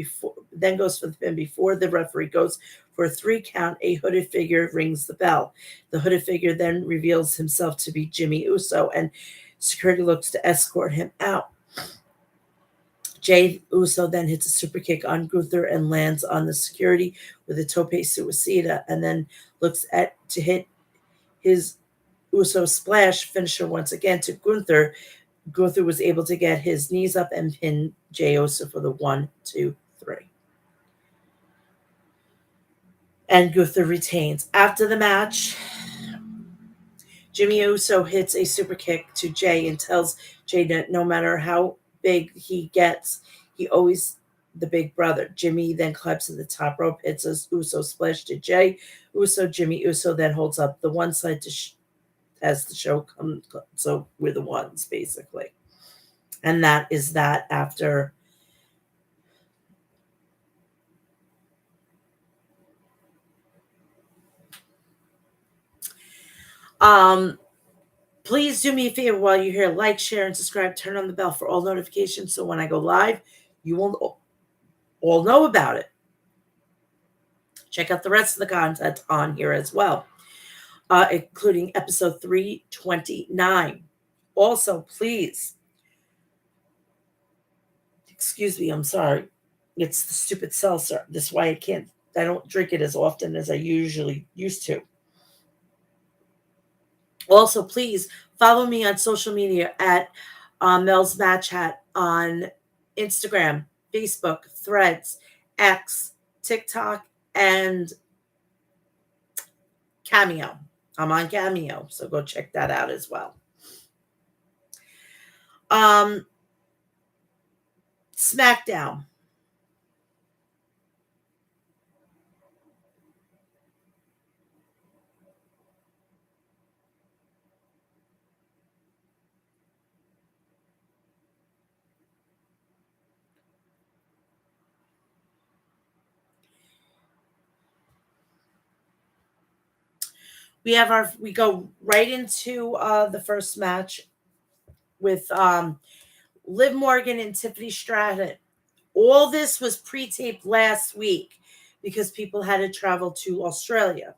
then goes for the pin before the referee goes for a 3 count. A hooded figure rings the bell. The hooded figure then reveals himself to be Jimmy Uso, and security looks to escort him out. Jey Uso then hits a super kick on Gunther and lands on the security with a tope suicida, and then looks to hit his Uso splash finisher once again to Gunther. Gunther was able to get his knees up and pin Jey Uso for the 1, 2, 3. And Gunther retains. After the match, Jimmy Uso hits a super kick to Jey and tells Jey that no matter how big he gets, he always the big brother. Jimmy then climbs to the top rope, hits a Uso splash to Jey Uso. Jimmy Uso then holds up the one side as the show comes. So we're the ones, basically. And that is that after Please do me a favor while you're here. Like, share, and subscribe. Turn on the bell for all notifications so when I go live, you will all know about it. Check out the rest of the content on here as well, including episode 329. Also, please, excuse me, I'm sorry. It's the stupid seltzer. This is why I don't drink it as often as I usually used to. Also, please follow me on social media at Mel's Match Hat on Instagram, Facebook, Threads, X, TikTok, and Cameo. I'm on Cameo, so go check that out as well. SmackDown. We go right into the first match with Liv Morgan and Tiffany Stratton. All this was pre-taped last week because people had to travel to Australia.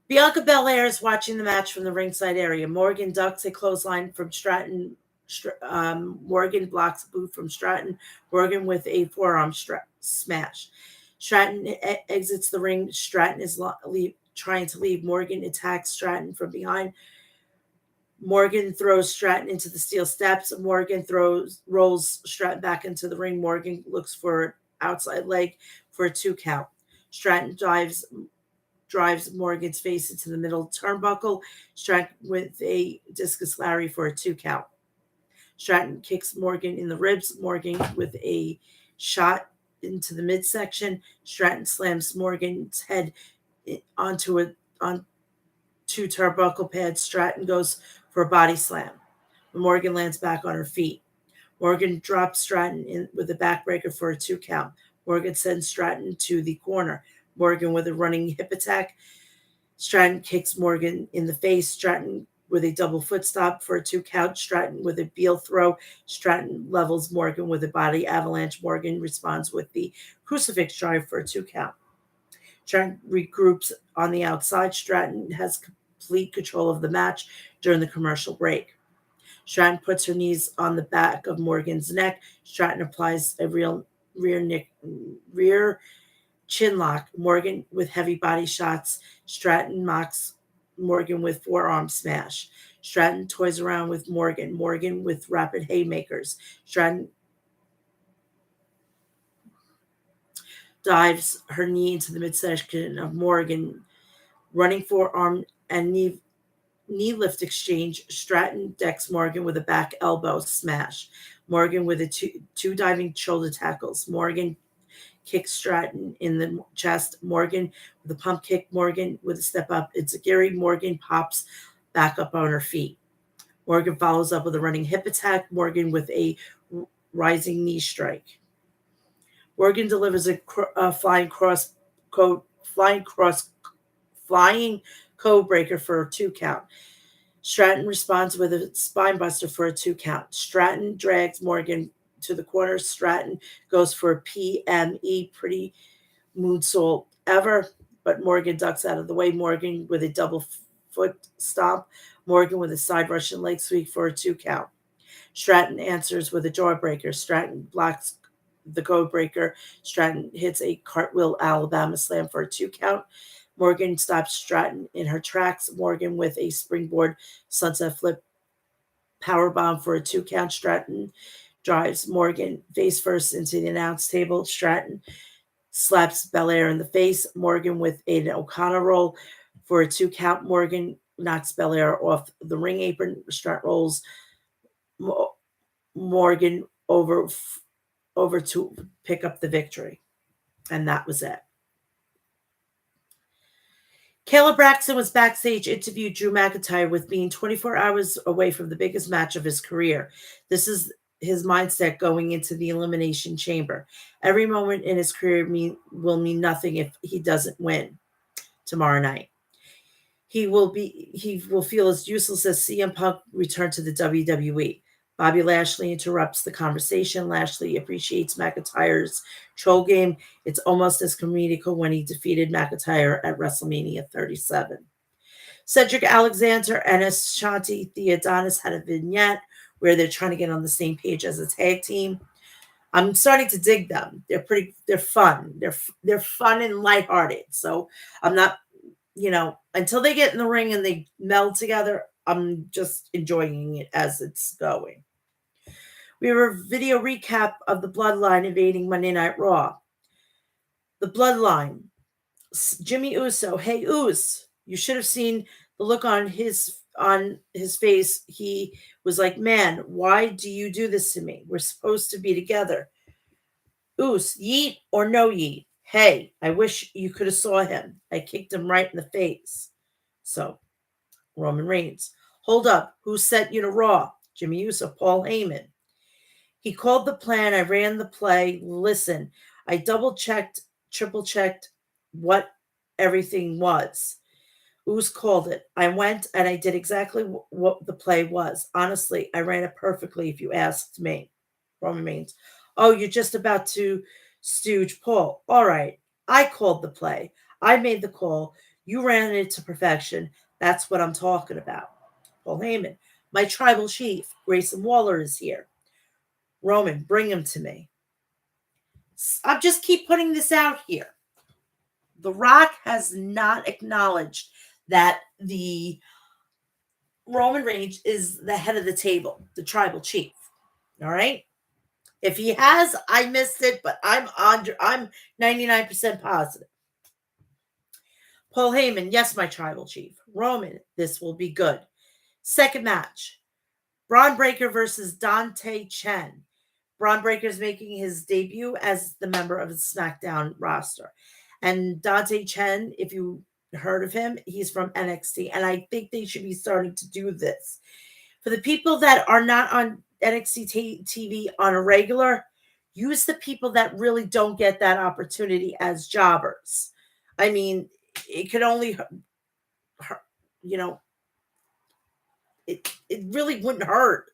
Bianca Belair is watching the match from the ringside area. Morgan ducks a clothesline from Stratton. Morgan blocks a boot from Stratton. Morgan with a forearm smash. Stratton exits the ring. Stratton is trying to leave. Morgan attacks Stratton from behind. Morgan throws Stratton into the steel steps. Morgan rolls Stratton back into the ring. Morgan looks for an outside leg for a 2 count. Stratton drives Morgan's face into the middle turnbuckle. Stratton with a discus Larry for a 2 count. Stratton kicks Morgan in the ribs. Morgan with a shot into the midsection. Stratton slams Morgan's head onto 2 turnbuckle pads. Stratton goes for a body slam. Morgan lands back on her feet. Morgan drops Stratton in with a backbreaker for a 2 count. Morgan sends Stratton to the corner. Morgan with a running hip attack. Stratton kicks Morgan in the face. Stratton with a double foot stop for a 2 count. Stratton with a Beal throw. Stratton levels Morgan with a body avalanche. Morgan responds with the crucifix drive for a 2 count. Stratton regroups on the outside. Stratton has complete control of the match during the commercial break. Stratton puts her knees on the back of Morgan's neck. Stratton applies a rear chin lock. Morgan with heavy body shots. Stratton mocks Morgan with forearm smash. Stratton toys around with Morgan. Morgan with rapid haymakers. Stratton dives her knee into the midsection of Morgan. Running forearm and knee lift exchange. Stratton decks Morgan with a back elbow smash. Morgan with a two diving shoulder tackles. Morgan kicks Stratton in the chest. Morgan with a pump kick. Morgan with a step up. It's a Gary. Morgan pops back up on her feet. Morgan follows up with a running hip attack. Morgan with a rising knee strike. Morgan delivers a flying code breaker for a 2 count. Stratton responds with a spine buster for a 2 count. Stratton drags Morgan to the corner. Stratton goes for a PME, pretty moonsault ever, but Morgan ducks out of the way. Morgan with a double foot stomp. Morgan with a side Russian leg sweep for a 2 count. Stratton answers with a jawbreaker. Stratton blocks the code breaker. Stratton hits a cartwheel Alabama slam for a 2 count. Morgan stops Stratton in her tracks. Morgan with a springboard sunset flip powerbomb for a 2 count. Stratton drives Morgan face first into the announce table. Stratton slaps Belair in the face. Morgan with an O'Connor roll for a 2 count. Morgan knocks Belair off the ring apron. Stratton rolls Morgan over to pick up the victory. And that was it. Caleb Braxton was backstage, interviewed Drew McIntyre with being 24 hours away from the biggest match of his career. This is his mindset going into the Elimination Chamber. Every moment in his career will mean nothing if he doesn't win tomorrow night. He will feel as useless as CM Punk returned to the WWE. Bobby Lashley interrupts the conversation. Lashley appreciates McIntyre's troll game. It's almost as comedical when he defeated McIntyre at WrestleMania 37. Cedric Alexander and Ashanti Theodonis had a vignette where they're trying to get on the same page as a tag team. I'm starting to dig them. They're fun. They're fun and lighthearted. So I'm not, until they get in the ring and they meld together, I'm just enjoying it as it's going. We have a video recap of the Bloodline invading Monday Night Raw. The Bloodline, Jimmy Uso. Hey, Uso, you should have seen the look on his face. He was like, "Man, why do you do this to me? We're supposed to be together." Uso, yeet or no yeet? Hey, I wish you could have saw him. I kicked him right in the face. So, Roman Reigns. Hold up. Who sent you to Raw? Jimmy Uso, Paul Heyman. He called the plan. I ran the play. Listen, I double checked, triple checked what everything was. Uso called it. I went and I did exactly what the play was. Honestly, I ran it perfectly if you asked me. Roman Reigns. Oh, you're just about to stooge Paul. All right. I called the play. I made the call. You ran it to perfection. That's what I'm talking about. Paul Heyman. My tribal chief, Grayson Waller, is here. Roman, bring him to me. I'll just keep putting this out here. The Rock has not acknowledged that the Roman Reigns is the head of the table, the tribal chief. All right. If he has, I missed it, but I'm 99% positive. Paul Heyman, yes, my tribal chief. Roman, this will be good. Second match, Braun Breaker versus Dante Chen. Braun Breaker is making his debut as the member of the SmackDown roster. And Dante Chen, if you heard of him, he's from NXT. And I think they should be starting to do this. For the people that are not on NXT TV on a regular, use the people that really don't get that opportunity as jobbers. I mean, it could only, it really wouldn't hurt.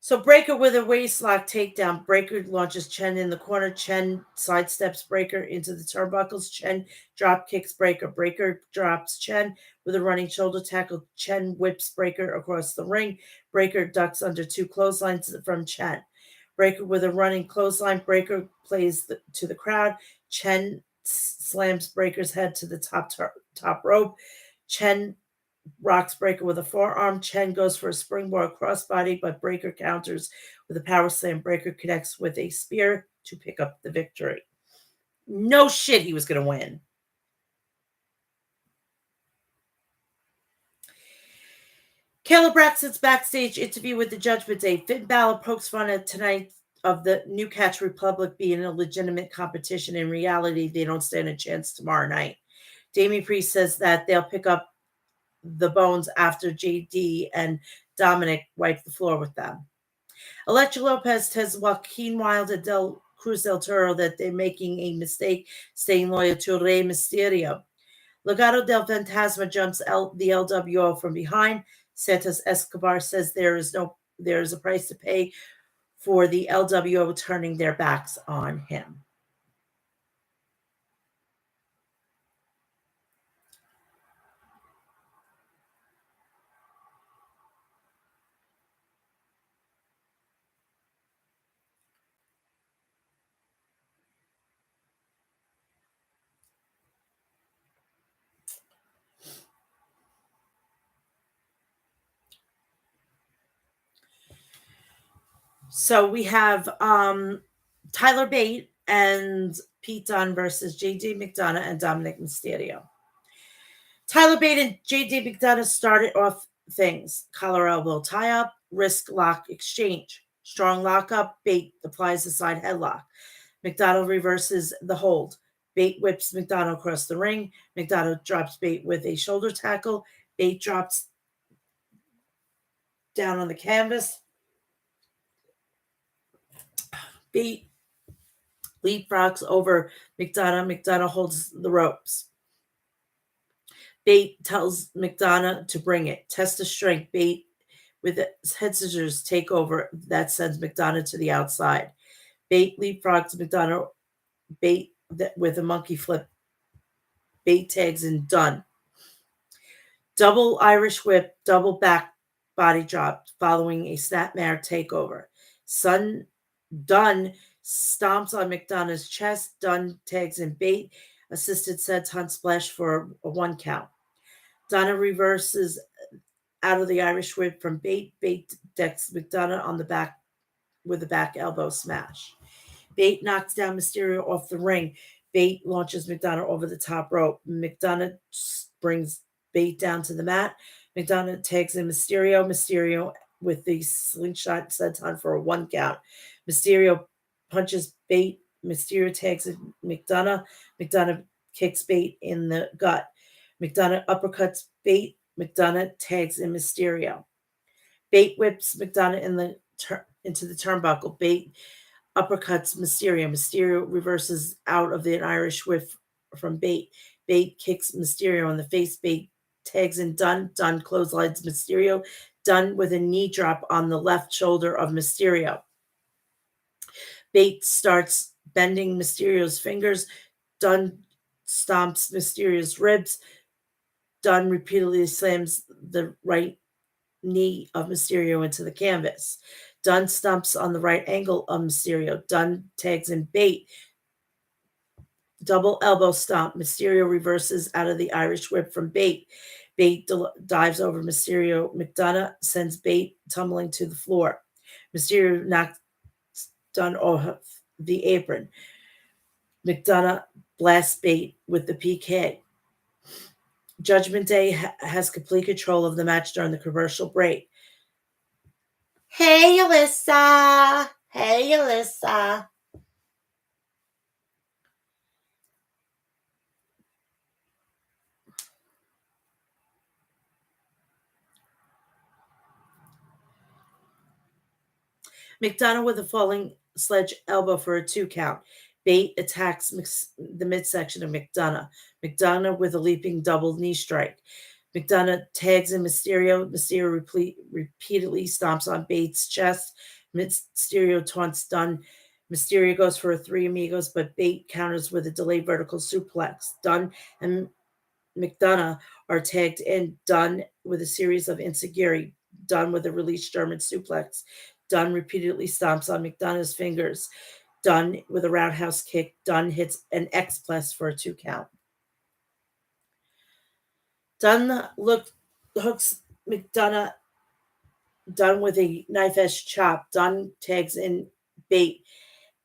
So Breaker with a waistlock takedown. Breaker launches Chen in the corner. Chen sidesteps Breaker into the turnbuckles. Chen drop kicks Breaker. Breaker drops Chen with a running shoulder tackle. Chen whips Breaker across the ring. Breaker ducks under two clotheslines from Chen. Breaker with a running clothesline. Breaker plays to the crowd. Chen slams Breaker's head to the top rope. Chen rocks Breaker with a forearm. Chen goes for a springboard crossbody, but Breaker counters with a power slam. Breaker connects with a spear to pick up the victory. No shit, he was going to win. Kayla Braxton's backstage interview with the Judgment Day. Finn Balor pokes fun at tonight of the New Catch Republic being a legitimate competition. In reality, they don't stand a chance tomorrow night. Damian Priest says that they'll pick up the bones after JD and Dominic wipe the floor with them. Electra Lopez tells Joaquin Wilde and Cruz del Toro that they're making a mistake staying loyal to Rey Mysterio. Legado del Fantasma jumps the LWO from behind. Santos Escobar says there is a price to pay for the LWO turning their backs on him. So we have Tyler Bate and Pete Dunne versus JD McDonough and Dominic Mysterio. Tyler Bate and JD McDonough started off things. Collar elbow tie up, wrist lock exchange. Strong lockup, Bate applies the side headlock. McDonough reverses the hold. Bate whips McDonough across the ring. McDonough drops Bate with a shoulder tackle. Bate drops down on the canvas. Bate leapfrogs over McDonough. McDonough holds the ropes. Bate tells McDonough to bring it. Test the strength. Bate with his head scissors take over. That sends McDonough to the outside. Bate leapfrogs McDonough. Bate with a monkey flip. Bate tags and done. Double Irish whip, double back body drop following a snapmare takeover. Dunn stomps on McDonough's chest. Dunn tags in Bate. Assisted senton splash for a 1 count. Donna reverses out of the Irish whip from Bate. Bate decks McDonough on the back with a back elbow smash. Bate knocks down Mysterio off the ring. Bate launches McDonough over the top rope. McDonough brings Bate down to the mat. McDonough tags in Mysterio. Mysterio with the slingshot senton for a 1 count. Mysterio punches Bate. Mysterio tags in McDonough. McDonough kicks Bate in the gut. McDonough uppercuts Bate. McDonough tags in Mysterio. Bate whips McDonough into the turnbuckle. Bate uppercuts Mysterio. Mysterio reverses out of the Irish whip from Bate. Bate kicks Mysterio in the face. Bate tags in Dunn. Dunn clotheslines Mysterio. Dunn with a knee drop on the left shoulder of Mysterio. Bate starts bending Mysterio's fingers. Dunn stomps Mysterio's ribs. Dunn repeatedly slams the right knee of Mysterio into the canvas. Dunn stomps on the right ankle of Mysterio. Dunn tags in Bate. Double elbow stomp. Mysterio reverses out of the Irish whip from Bate. Bate dives over Mysterio. McDonough sends Bate tumbling to the floor. Mysterio knocks Dunn off the apron. McDonough blasts Bate with the PK. Judgment Day has complete control of the match during the commercial break. Hey, Alyssa. Hey, Alyssa. McDonough with a falling sledge elbow for a 2 count. Bate attacks the midsection of McDonough. McDonough with a leaping double knee strike. McDonough tags in Mysterio. Mysterio repeatedly stomps on Bate's chest. Mysterio taunts Dunn. Mysterio goes for a 3 amigos, but Bate counters with a delayed vertical suplex. Dunn and McDonough are tagged in. Dunn with a series of enziguri. Dunn with a released German suplex. Dunn repeatedly stomps on McDonough's fingers. Dunn with a roundhouse kick. Dunn hits an X-Press for a 2 count. Dunn hooks McDonough. Dunn with a knife-edge chop. Dunn tags in Bate.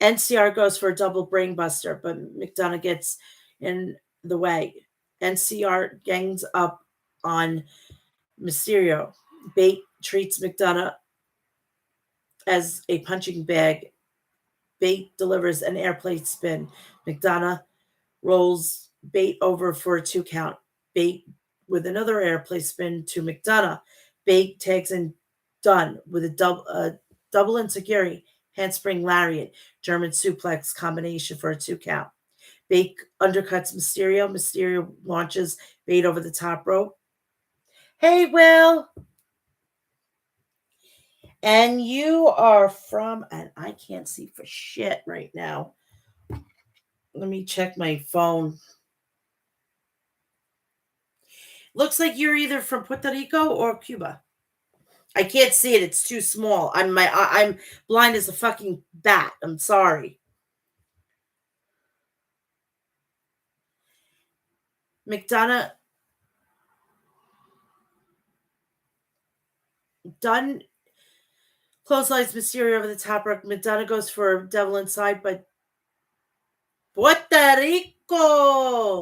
NCR goes for a double brainbuster, but McDonough gets in the way. NCR gangs up on Mysterio. Bate treats McDonough as a punching bag. Bate delivers an airplane spin. McDonough rolls Bate over for a 2 count. Bate with another airplane spin to McDonough. Bate tags in Dunn with a double enziguri, handspring lariat, German suplex combination for a 2 count. Bate undercuts Mysterio. Mysterio launches Bate over the top rope. Hey, Will. And you are from, and I can't see for shit right now. Let me check my phone. Looks like you're either from Puerto Rico or Cuba. I can't see it. It's too small. I'm blind as a fucking bat. I'm sorry. McDonough. Dunn clotheslines Mysterio over the top rope. McDonough goes for Devil Inside, but Puerto Rico,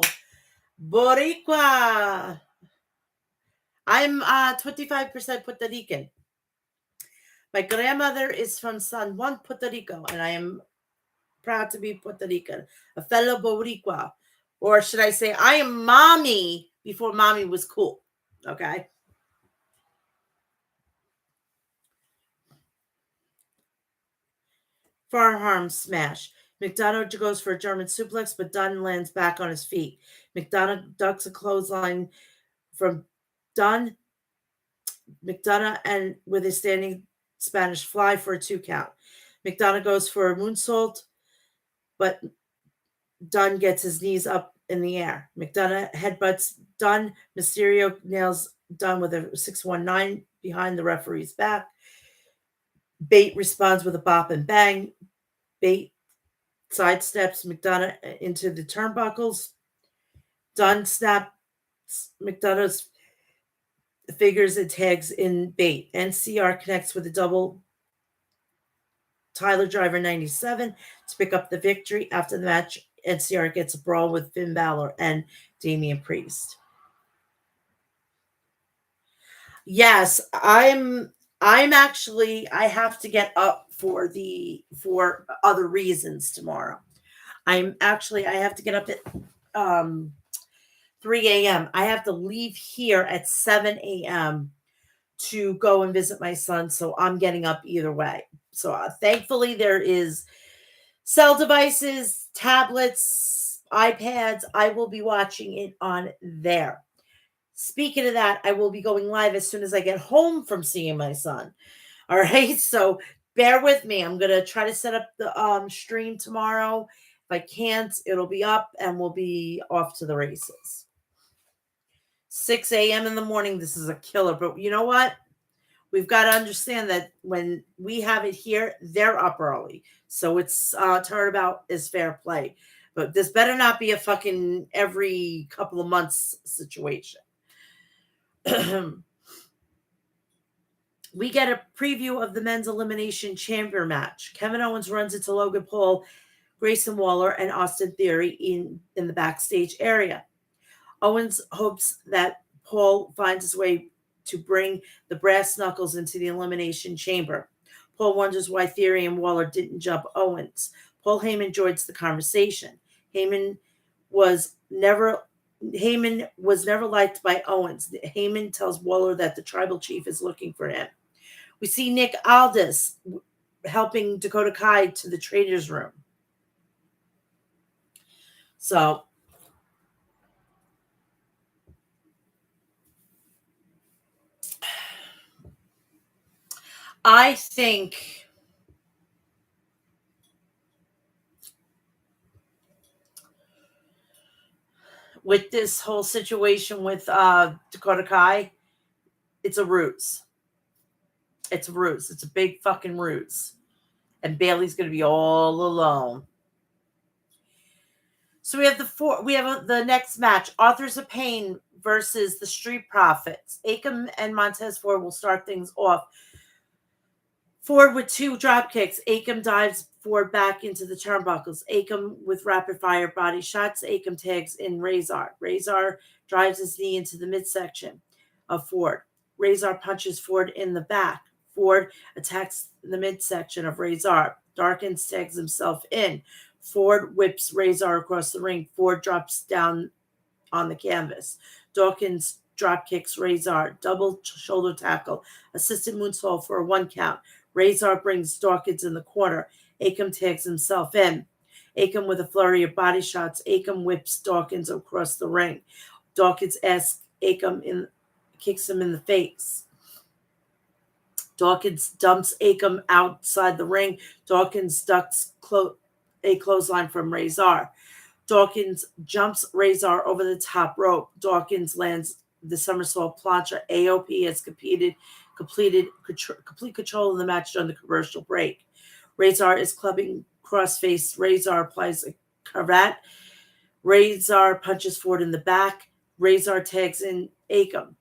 Boricua. I'm 25% Puerto Rican. My grandmother is from San Juan, Puerto Rico, and I am proud to be Puerto Rican, a fellow Boricua. Or should I say, I am mommy before mommy was cool. Okay. Forearm smash. McDonough goes for a German suplex, but Dunn lands back on his feet. McDonough ducks a clothesline from Dunn, McDonough, and with a standing Spanish fly for a 2 count. McDonough goes for a moonsault, but Dunn gets his knees up in the air. McDonough headbutts Dunn. Mysterio nails Dunn with a 619 behind the referee's back. Bate responds with a bop and bang. Bate sidesteps McDonough into the turnbuckles. Dunn snaps McDonough's figures and tags in Bate. NCR connects with a double Tyler Driver 97 to pick up the victory. After the match, NCR gets a brawl with Finn Balor and Damian Priest. Yes, I'm actually, I have to get up for other reasons tomorrow. I have to get up at 3 a.m. I have to leave here at 7 a.m. to go and visit my son, so I'm getting up either way. So thankfully there is cell devices, tablets, iPads. I will be watching it on there. Speaking of that, I will be going live as soon as I get home from seeing my son. All right, so bear with me. I'm going to try to set up the stream tomorrow. If I can't, it'll be up and we'll be off to the races. 6 a.m. in the morning, this is a killer. But you know what? We've got to understand that when we have it here, they're up early. So it's turnabout is fair play. But this better not be a fucking every couple of months situation. We get a preview of the men's elimination Chaamber match. Kevin Owens runs into Logan Paul, Grayson Waller, and Austin Theory in the backstage area. Owens hopes that Paul finds his way to bring the brass knuckles into the elimination chamber. Paul wonders why Theory and Waller didn't jump Owens. Paul Heyman joins the conversation. Heyman was never liked by Owens. Heyman tells Waller that the tribal chief is looking for him. We see Nick Aldis helping Dakota Kai to the traders' room. So I think with this whole situation with Dakota Kai, it's a ruse. It's a ruse. It's a big fucking ruse. And Bayley's going to be all alone. So we have the next match, Authors of Pain versus the Street Profits. Akam and Montez Ford will start things off. Ford with 2 drop kicks. Akam dives Ford back into the turnbuckles. Akam with rapid fire body shots. Akam tags in Razor. Razor drives his knee into the midsection of Ford. Razor punches Ford in the back. Ford attacks the midsection of Razor. Dawkins tags himself in. Ford whips Razor across the ring. Ford drops down on the canvas. Dawkins drop kicks Razor. Double shoulder tackle. Assisted moonsault for a 1 count. Razor brings Dawkins in the corner. Akam tags himself in. Akam with a flurry of body shots. Akam whips Dawkins across the ring. Dawkins asks Akam kicks him in the face. Dawkins dumps Akam outside the ring. Dawkins ducks a clothesline from Razor. Dawkins jumps Razor over the top rope. Dawkins lands the somersault plancha. AOP has completed complete control of the match during the commercial break. Razor is clubbing crossface. Razor applies a cravat. Razor punches Ford in the back. Razor tags in Akam.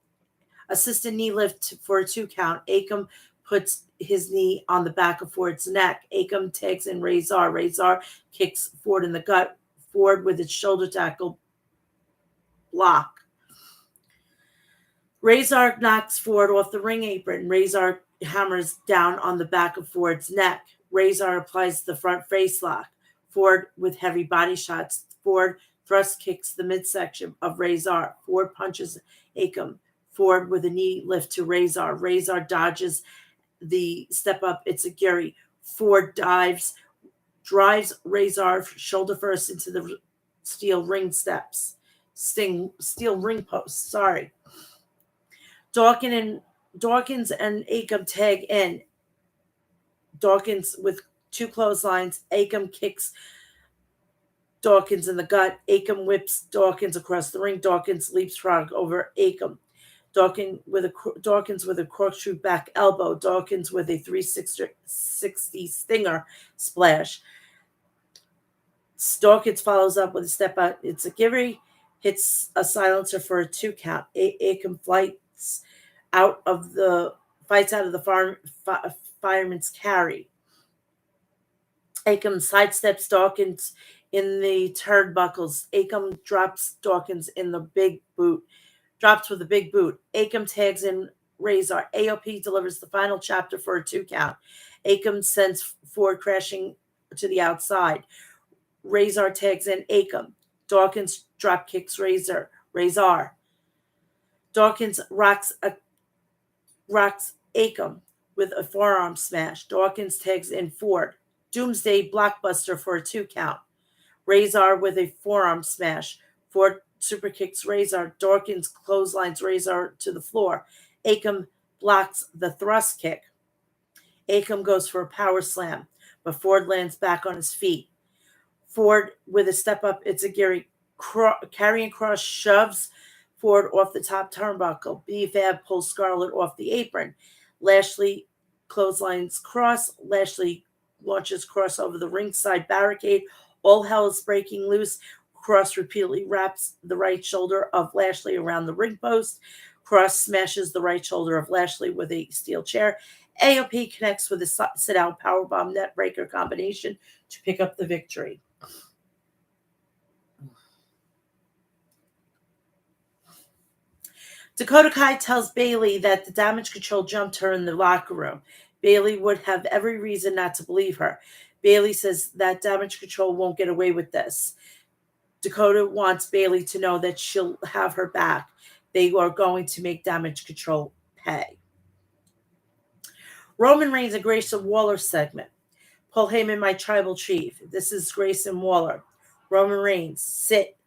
Assisted knee lift for a 2 count. Akam puts his knee on the back of Ford's neck. Akam tags in Razor. Razor kicks Ford in the gut. Ford with its shoulder tackle block. Razor knocks Ford off the ring apron. Razor hammers down on the back of Ford's neck. Razor applies the front face lock. Ford with heavy body shots. Ford thrust kicks the midsection of Razor. Ford punches Akam. Ford with a knee lift to Razor. Razor dodges the step up. It's a Gary. Ford drives Razor shoulder first into the steel ring steps. steel ring post. Sorry. Dawkins and Akam tag in. Dawkins with 2 clotheslines. Akam kicks Dawkins in the gut. Akam whips Dawkins across the ring. Dawkins leapfrog over Akam. Dawkins with a corkscrew back elbow. Dawkins with a 360 stinger splash. Dawkins follows up with a step out. It's a giri, hits a silencer for a 2 count. Akam fights out of the fireman's carry. Akam sidesteps Dawkins in the turnbuckles. Akam drops Dawkins in the big boot. Drops with a big boot. Akam tags in Razor. AOP delivers the final chapter for a 2 count. Akam sends Ford crashing to the outside. Razor tags in Akam. Dawkins drop kicks Razor. Dawkins rocks Akam with a forearm smash. Dawkins tags in Ford. Doomsday blockbuster for a 2 count. Razor with a forearm smash. Ford super kicks Razor. Dawkins clotheslines Razor to the floor. Akam blocks the thrust kick. Akam goes for a power slam, but Ford lands back on his feet. Ford with a step up, it's a Gary carrying cross shoves Ford off the top turnbuckle. B-Fab pulls Scarlett off the apron. Lashley clotheslines Cross. Lashley launches Cross over the ringside barricade. All hell is breaking loose. Cross repeatedly wraps the right shoulder of Lashley around the ring post. Cross smashes the right shoulder of Lashley with a steel chair. AOP connects with a sit-out powerbomb neckbreaker combination to pick up the victory. Dakota Kai tells Bayley that the Damage Control jumped her in the locker room. Bayley would have every reason not to believe her. Bayley says that Damage Control won't get away with this. Dakota wants Bayley to know that she'll have her back. They are going to make Damage Control pay. Roman Reigns and Grayson Waller segment. Paul Heyman, my tribal chief. This is Grayson Waller. Roman Reigns, sit,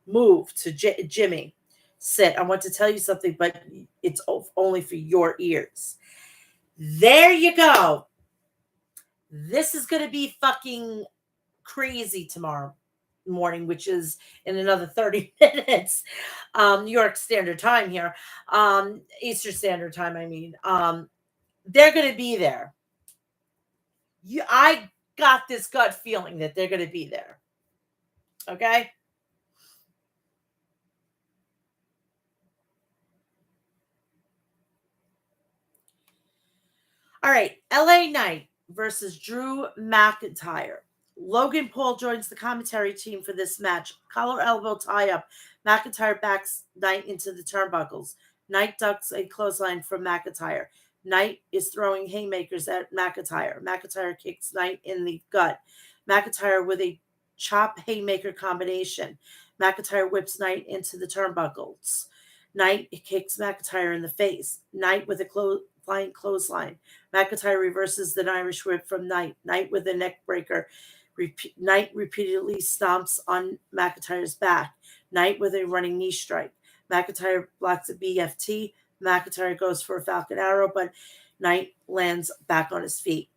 move to Jimmy. Sit. I want to tell you something, but it's only for your ears. There you go. This is going to be fucking crazy tomorrow morning, which is in another 30 minutes. New York Standard Time here. Eastern Standard Time, I mean. They're going to be there. I got this gut feeling that they're going to be there. Okay? All right. LA Knight versus Drew McIntyre. Logan Paul joins the commentary team for this match. Collar elbow tie-up. McIntyre backs Knight into the turnbuckles. Knight ducks a clothesline from McIntyre. Knight is throwing haymakers at McIntyre. McIntyre kicks Knight in the gut. McIntyre with a chop haymaker combination. McIntyre whips Knight into the turnbuckles. Knight kicks McIntyre in the face. Knight with a flying clothesline. McIntyre reverses the Irish whip from Knight. Knight with a neck breaker. Knight repeatedly stomps on McIntyre's back. Knight with a running knee strike. McIntyre blocks a BFT. McIntyre goes for a Falcon Arrow, but Knight lands back on his feet.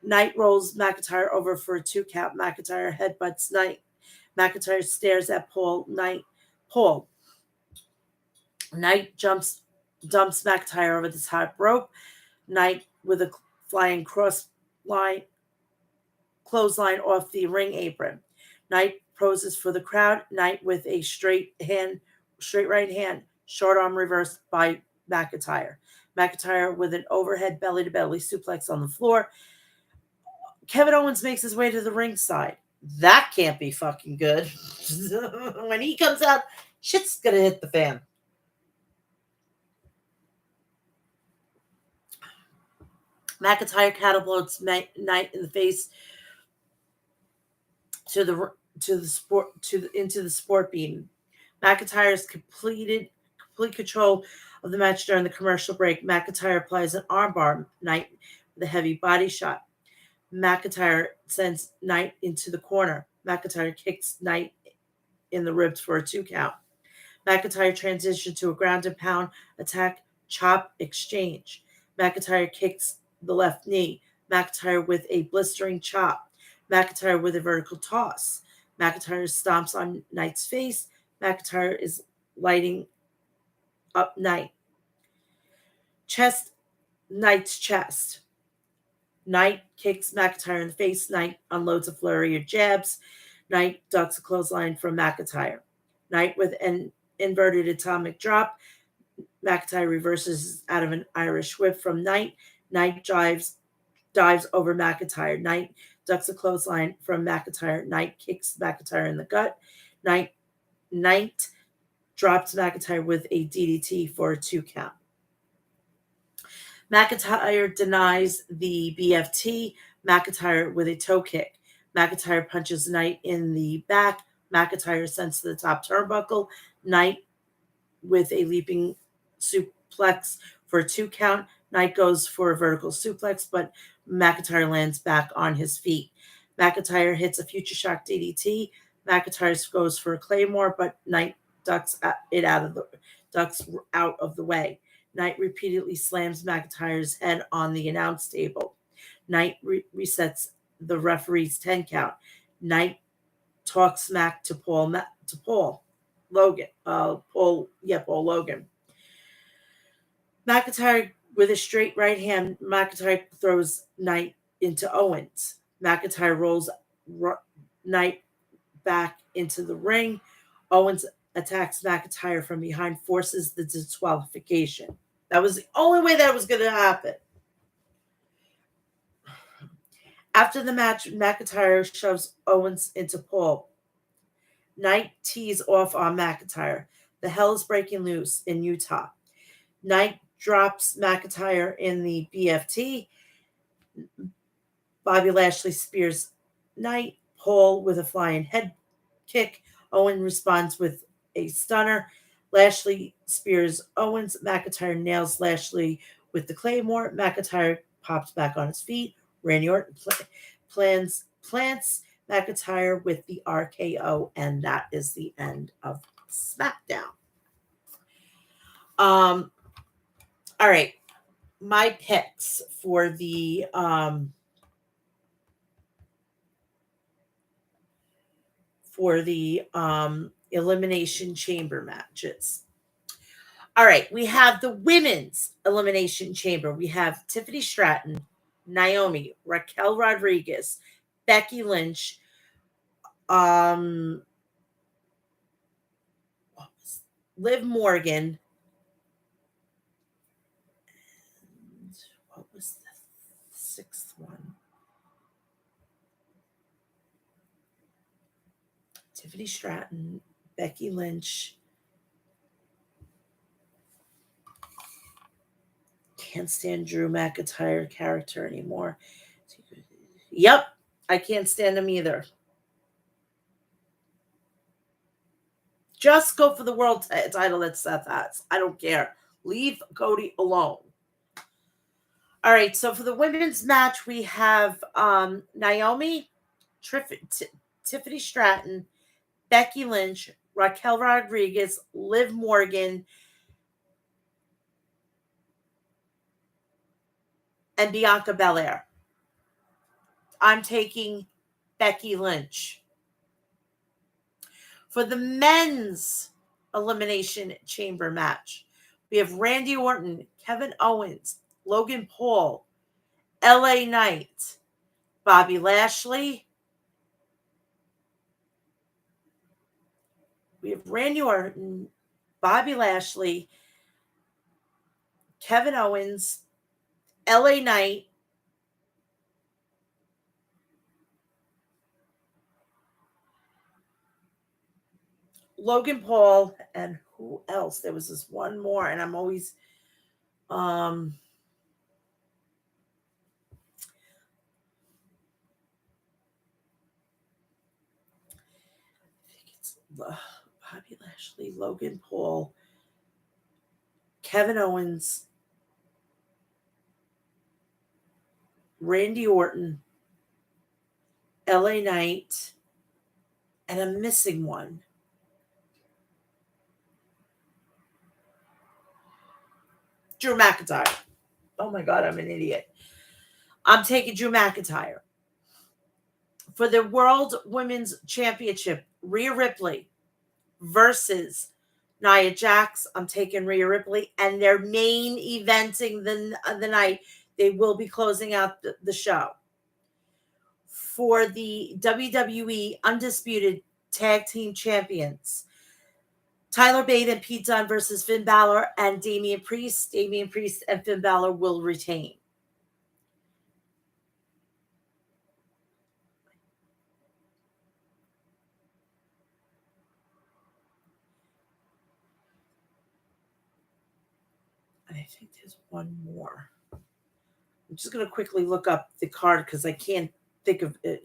Knight rolls McIntyre over for a 2 count. McIntyre headbutts Knight. McIntyre stares at Paul. Knight dumps McIntyre over the top rope. Knight with a flying clothesline off the ring apron. Knight poses for the crowd. Knight with a straight right hand, short arm reversed by McIntyre. McIntyre with an overhead belly-to-belly suplex on the floor. Kevin Owens makes his way to the ringside. That can't be fucking good. When he comes out, shit's gonna hit the fan. McIntyre catapults Knight in the face into the sport beam. McIntyre's complete control of the match during the commercial break. McIntyre applies an armbar. Knight with a heavy body shot. McIntyre sends Knight into the corner. McIntyre kicks Knight in the ribs for a 2 count. McIntyre transitioned to a ground and pound attack chop exchange. McIntyre kicks the left knee. McIntyre with a blistering chop. McIntyre with a vertical toss. McIntyre stomps on Knight's face. McIntyre is lighting up Knight. Knight's chest. Knight kicks McIntyre in the face. Knight unloads a flurry of jabs. Knight ducks a clothesline from McIntyre. Knight with an inverted atomic drop. McIntyre reverses out of an Irish whip from Knight. Knight dives over McIntyre. Knight ducks a clothesline from McIntyre. Knight kicks McIntyre in the gut. Knight drops McIntyre with a DDT for a 2 count. McIntyre denies the BFT. McIntyre with a toe kick. McIntyre punches Knight in the back. McIntyre sends to the top turnbuckle. Knight with a leaping suplex for a 2 count. Knight goes for a vertical suplex, but McIntyre lands back on his feet. McIntyre hits a future shock DDT. McIntyre goes for a claymore, but Knight ducks out of the way. Knight repeatedly slams McIntyre's head on the announce table. Knight resets the referee's 10 count. Knight talks smack to Paul Logan. Paul Logan. McIntyre with a straight right hand. McIntyre throws Knight into Owens. McIntyre rolls Knight back into the ring. Owens attacks McIntyre from behind, forces the disqualification. That was the only way that was going to happen. After the match, McIntyre shoves Owens into Paul. Knight tees off on McIntyre. The hell is breaking loose in Utah. Knight drops McIntyre in the BFT. Bobby Lashley spears Knight. Paul with a flying head kick. Owen responds with a stunner. Lashley spears Owens. McIntyre nails Lashley with the claymore. McIntyre pops back on his feet. Randy Orton plants McIntyre with the RKO, and that is the end of SmackDown. All right, my picks for the Elimination Chamber matches. All right, we have the Women's Elimination Chamber. We have Tiffany Stratton, Naomi, Raquel Rodriguez, Becky Lynch, Liv Morgan, and what was the 6th one? Tiffany Stratton, Becky Lynch. Can't stand Drew McIntyre character anymore. Yep, I can't stand him either. Just go for the world title that Seth has. I don't care. Leave Cody alone. All right, so for the women's match, we have Naomi, Tiffany Stratton, Becky Lynch, Raquel Rodriguez, Liv Morgan, and Bianca Belair. I'm taking Becky Lynch. For the men's Elimination Chamber match, we have Randy Orton, Kevin Owens, Logan Paul, LA Knight, Bobby Lashley. We have Randy Orton, Bobby Lashley, Kevin Owens, LA Knight, Logan Paul, and who else? There was this one more, and I'm always I think it's Bobby Lashley, Logan Paul, Kevin Owens, Randy Orton, LA Knight, and I'm missing one. Drew McIntyre. Oh my God, I'm an idiot. I'm taking Drew McIntyre. For the World Women's Championship, Rhea Ripley versus Nia Jax. I'm taking Rhea Ripley, and they're main eventing the night. They will be closing out the show. For the WWE Undisputed Tag Team Champions, Tyler Bate and Pete Dunne versus Finn Balor and Damian Priest. Damian Priest and Finn Balor will retain. And I think there's one more. I'm just going to quickly look up the card because I can't think of it.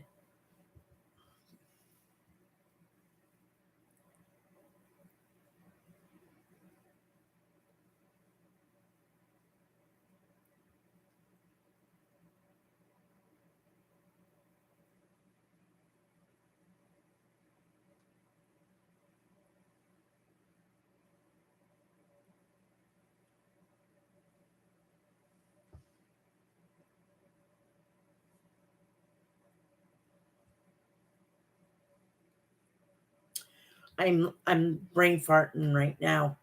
I'm brain farting right now.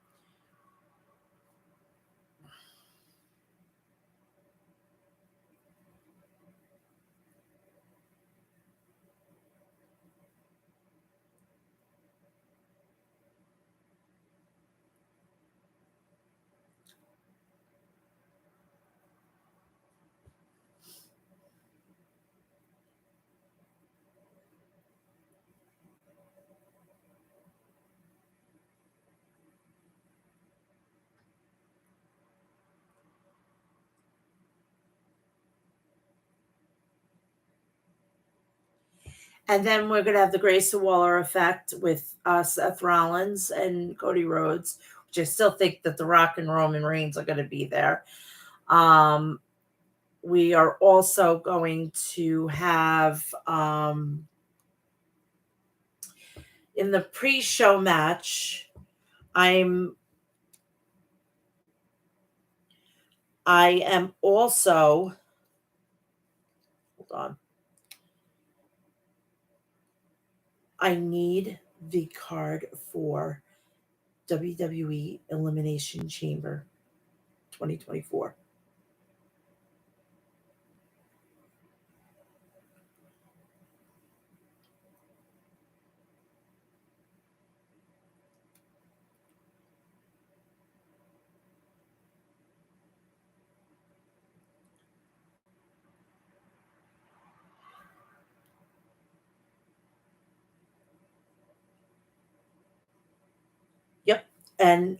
And then we're going to have the Grayson Waller effect with Seth Rollins and Cody Rhodes, which I still think that The Rock and Roman Reigns are going to be there. We are also going to have in the pre-show match, I am also, hold on. I need the card for WWE Elimination Chamber 2024. Yep. And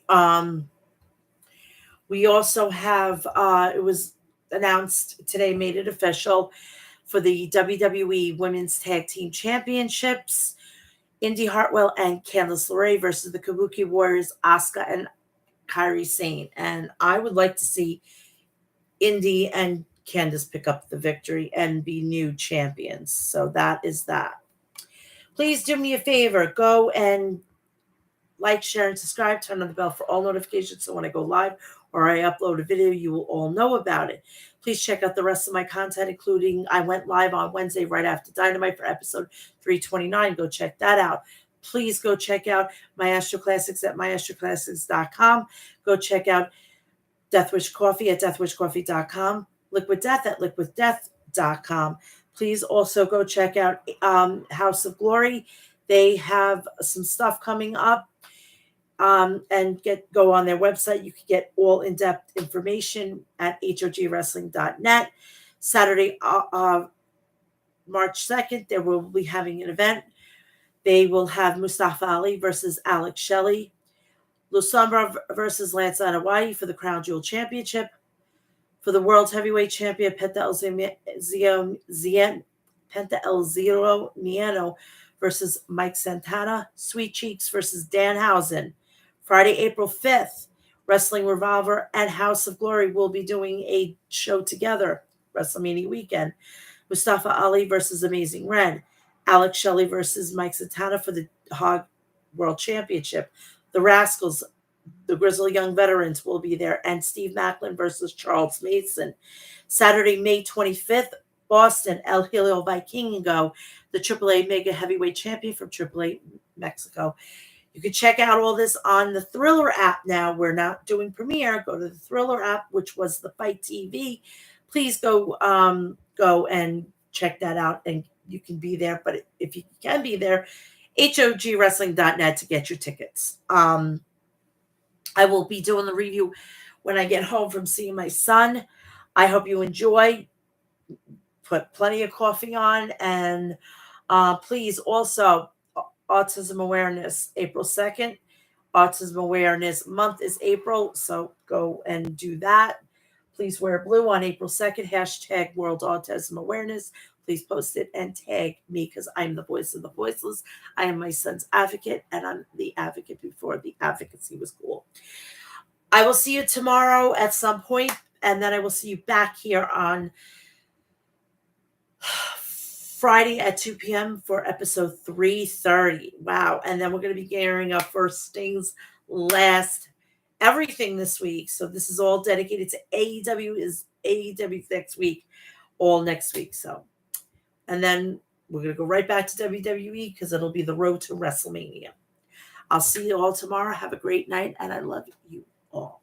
we also have it was announced today, made it official for the WWE Women's Tag Team Championships. Indy Hartwell and Candice LeRae versus the Kabuki Warriors, Asuka and Kairi Sane. And I would like to see Indy and Candice pick up the victory and be new champions. So that is that. Please do me a favor. Go and like, share, and subscribe. Turn on the bell for all notifications so when I go live or I upload a video, you will all know about it. Please check out the rest of my content, including I went live on Wednesday right after Dynamite for episode 329. Go check that out. Please go check out Maestro Classics at maestroclassics.com. Go check out Deathwish Coffee at deathwishcoffee.com. Liquid Death at liquiddeath.com. Please also go check out House of Glory. They have some stuff coming up. And go on their website. You can get all in-depth information at hogwrestling.net. Saturday, March 2nd, they will be having an event. They will have Mustafa Ali versus Alex Shelley, Lusamba versus Lance Anoa'i for the Crown Jewel Championship. For the World Heavyweight Champion, Penta El Zero Nieno versus Mike Santana. Sweet Cheeks versus Danhausen. Friday, April 5th, Wrestling Revolver and House of Glory will be doing a show together, WrestleMania weekend. Mustafa Ali versus Amazing Red. Alex Shelley versus Mike Santana for the Hog World Championship. The Rascals The Grizzly Young Veterans will be there, and Steve Macklin versus Charles Mason. Saturday, May 25th, Boston, El Helio Vikingo, the AAA Mega Heavyweight Champion from AAA Mexico. You can check out all this on the Thriller app now. We're not doing Premiere. Go to the Thriller app, which was the Fight TV. Please go and check that out, and you can be there. But if you can be there, hogwrestling.net to get your tickets. I will be doing the review when I get home from seeing my son. I hope you enjoy. Put plenty of coffee on, and please also, Autism Awareness, April 2nd. Autism Awareness Month is April, so go and do that. Please wear blue on April 2nd, hashtag World Autism Awareness. Please post it and tag me, because I'm the voice of the voiceless. I am my son's advocate, and I'm the advocate before the advocacy was cool. I will see you tomorrow at some point, and then I will see you back here on Friday at 2 p.m. for episode 330. Wow. And then we're going to be gearing up for Sting's last everything this week. So this is all dedicated to AEW. Is AEW next week, all next week. So, and then we're going to go right back to WWE, because it'll be the road to WrestleMania. I'll see you all tomorrow. Have a great night, and I love you all.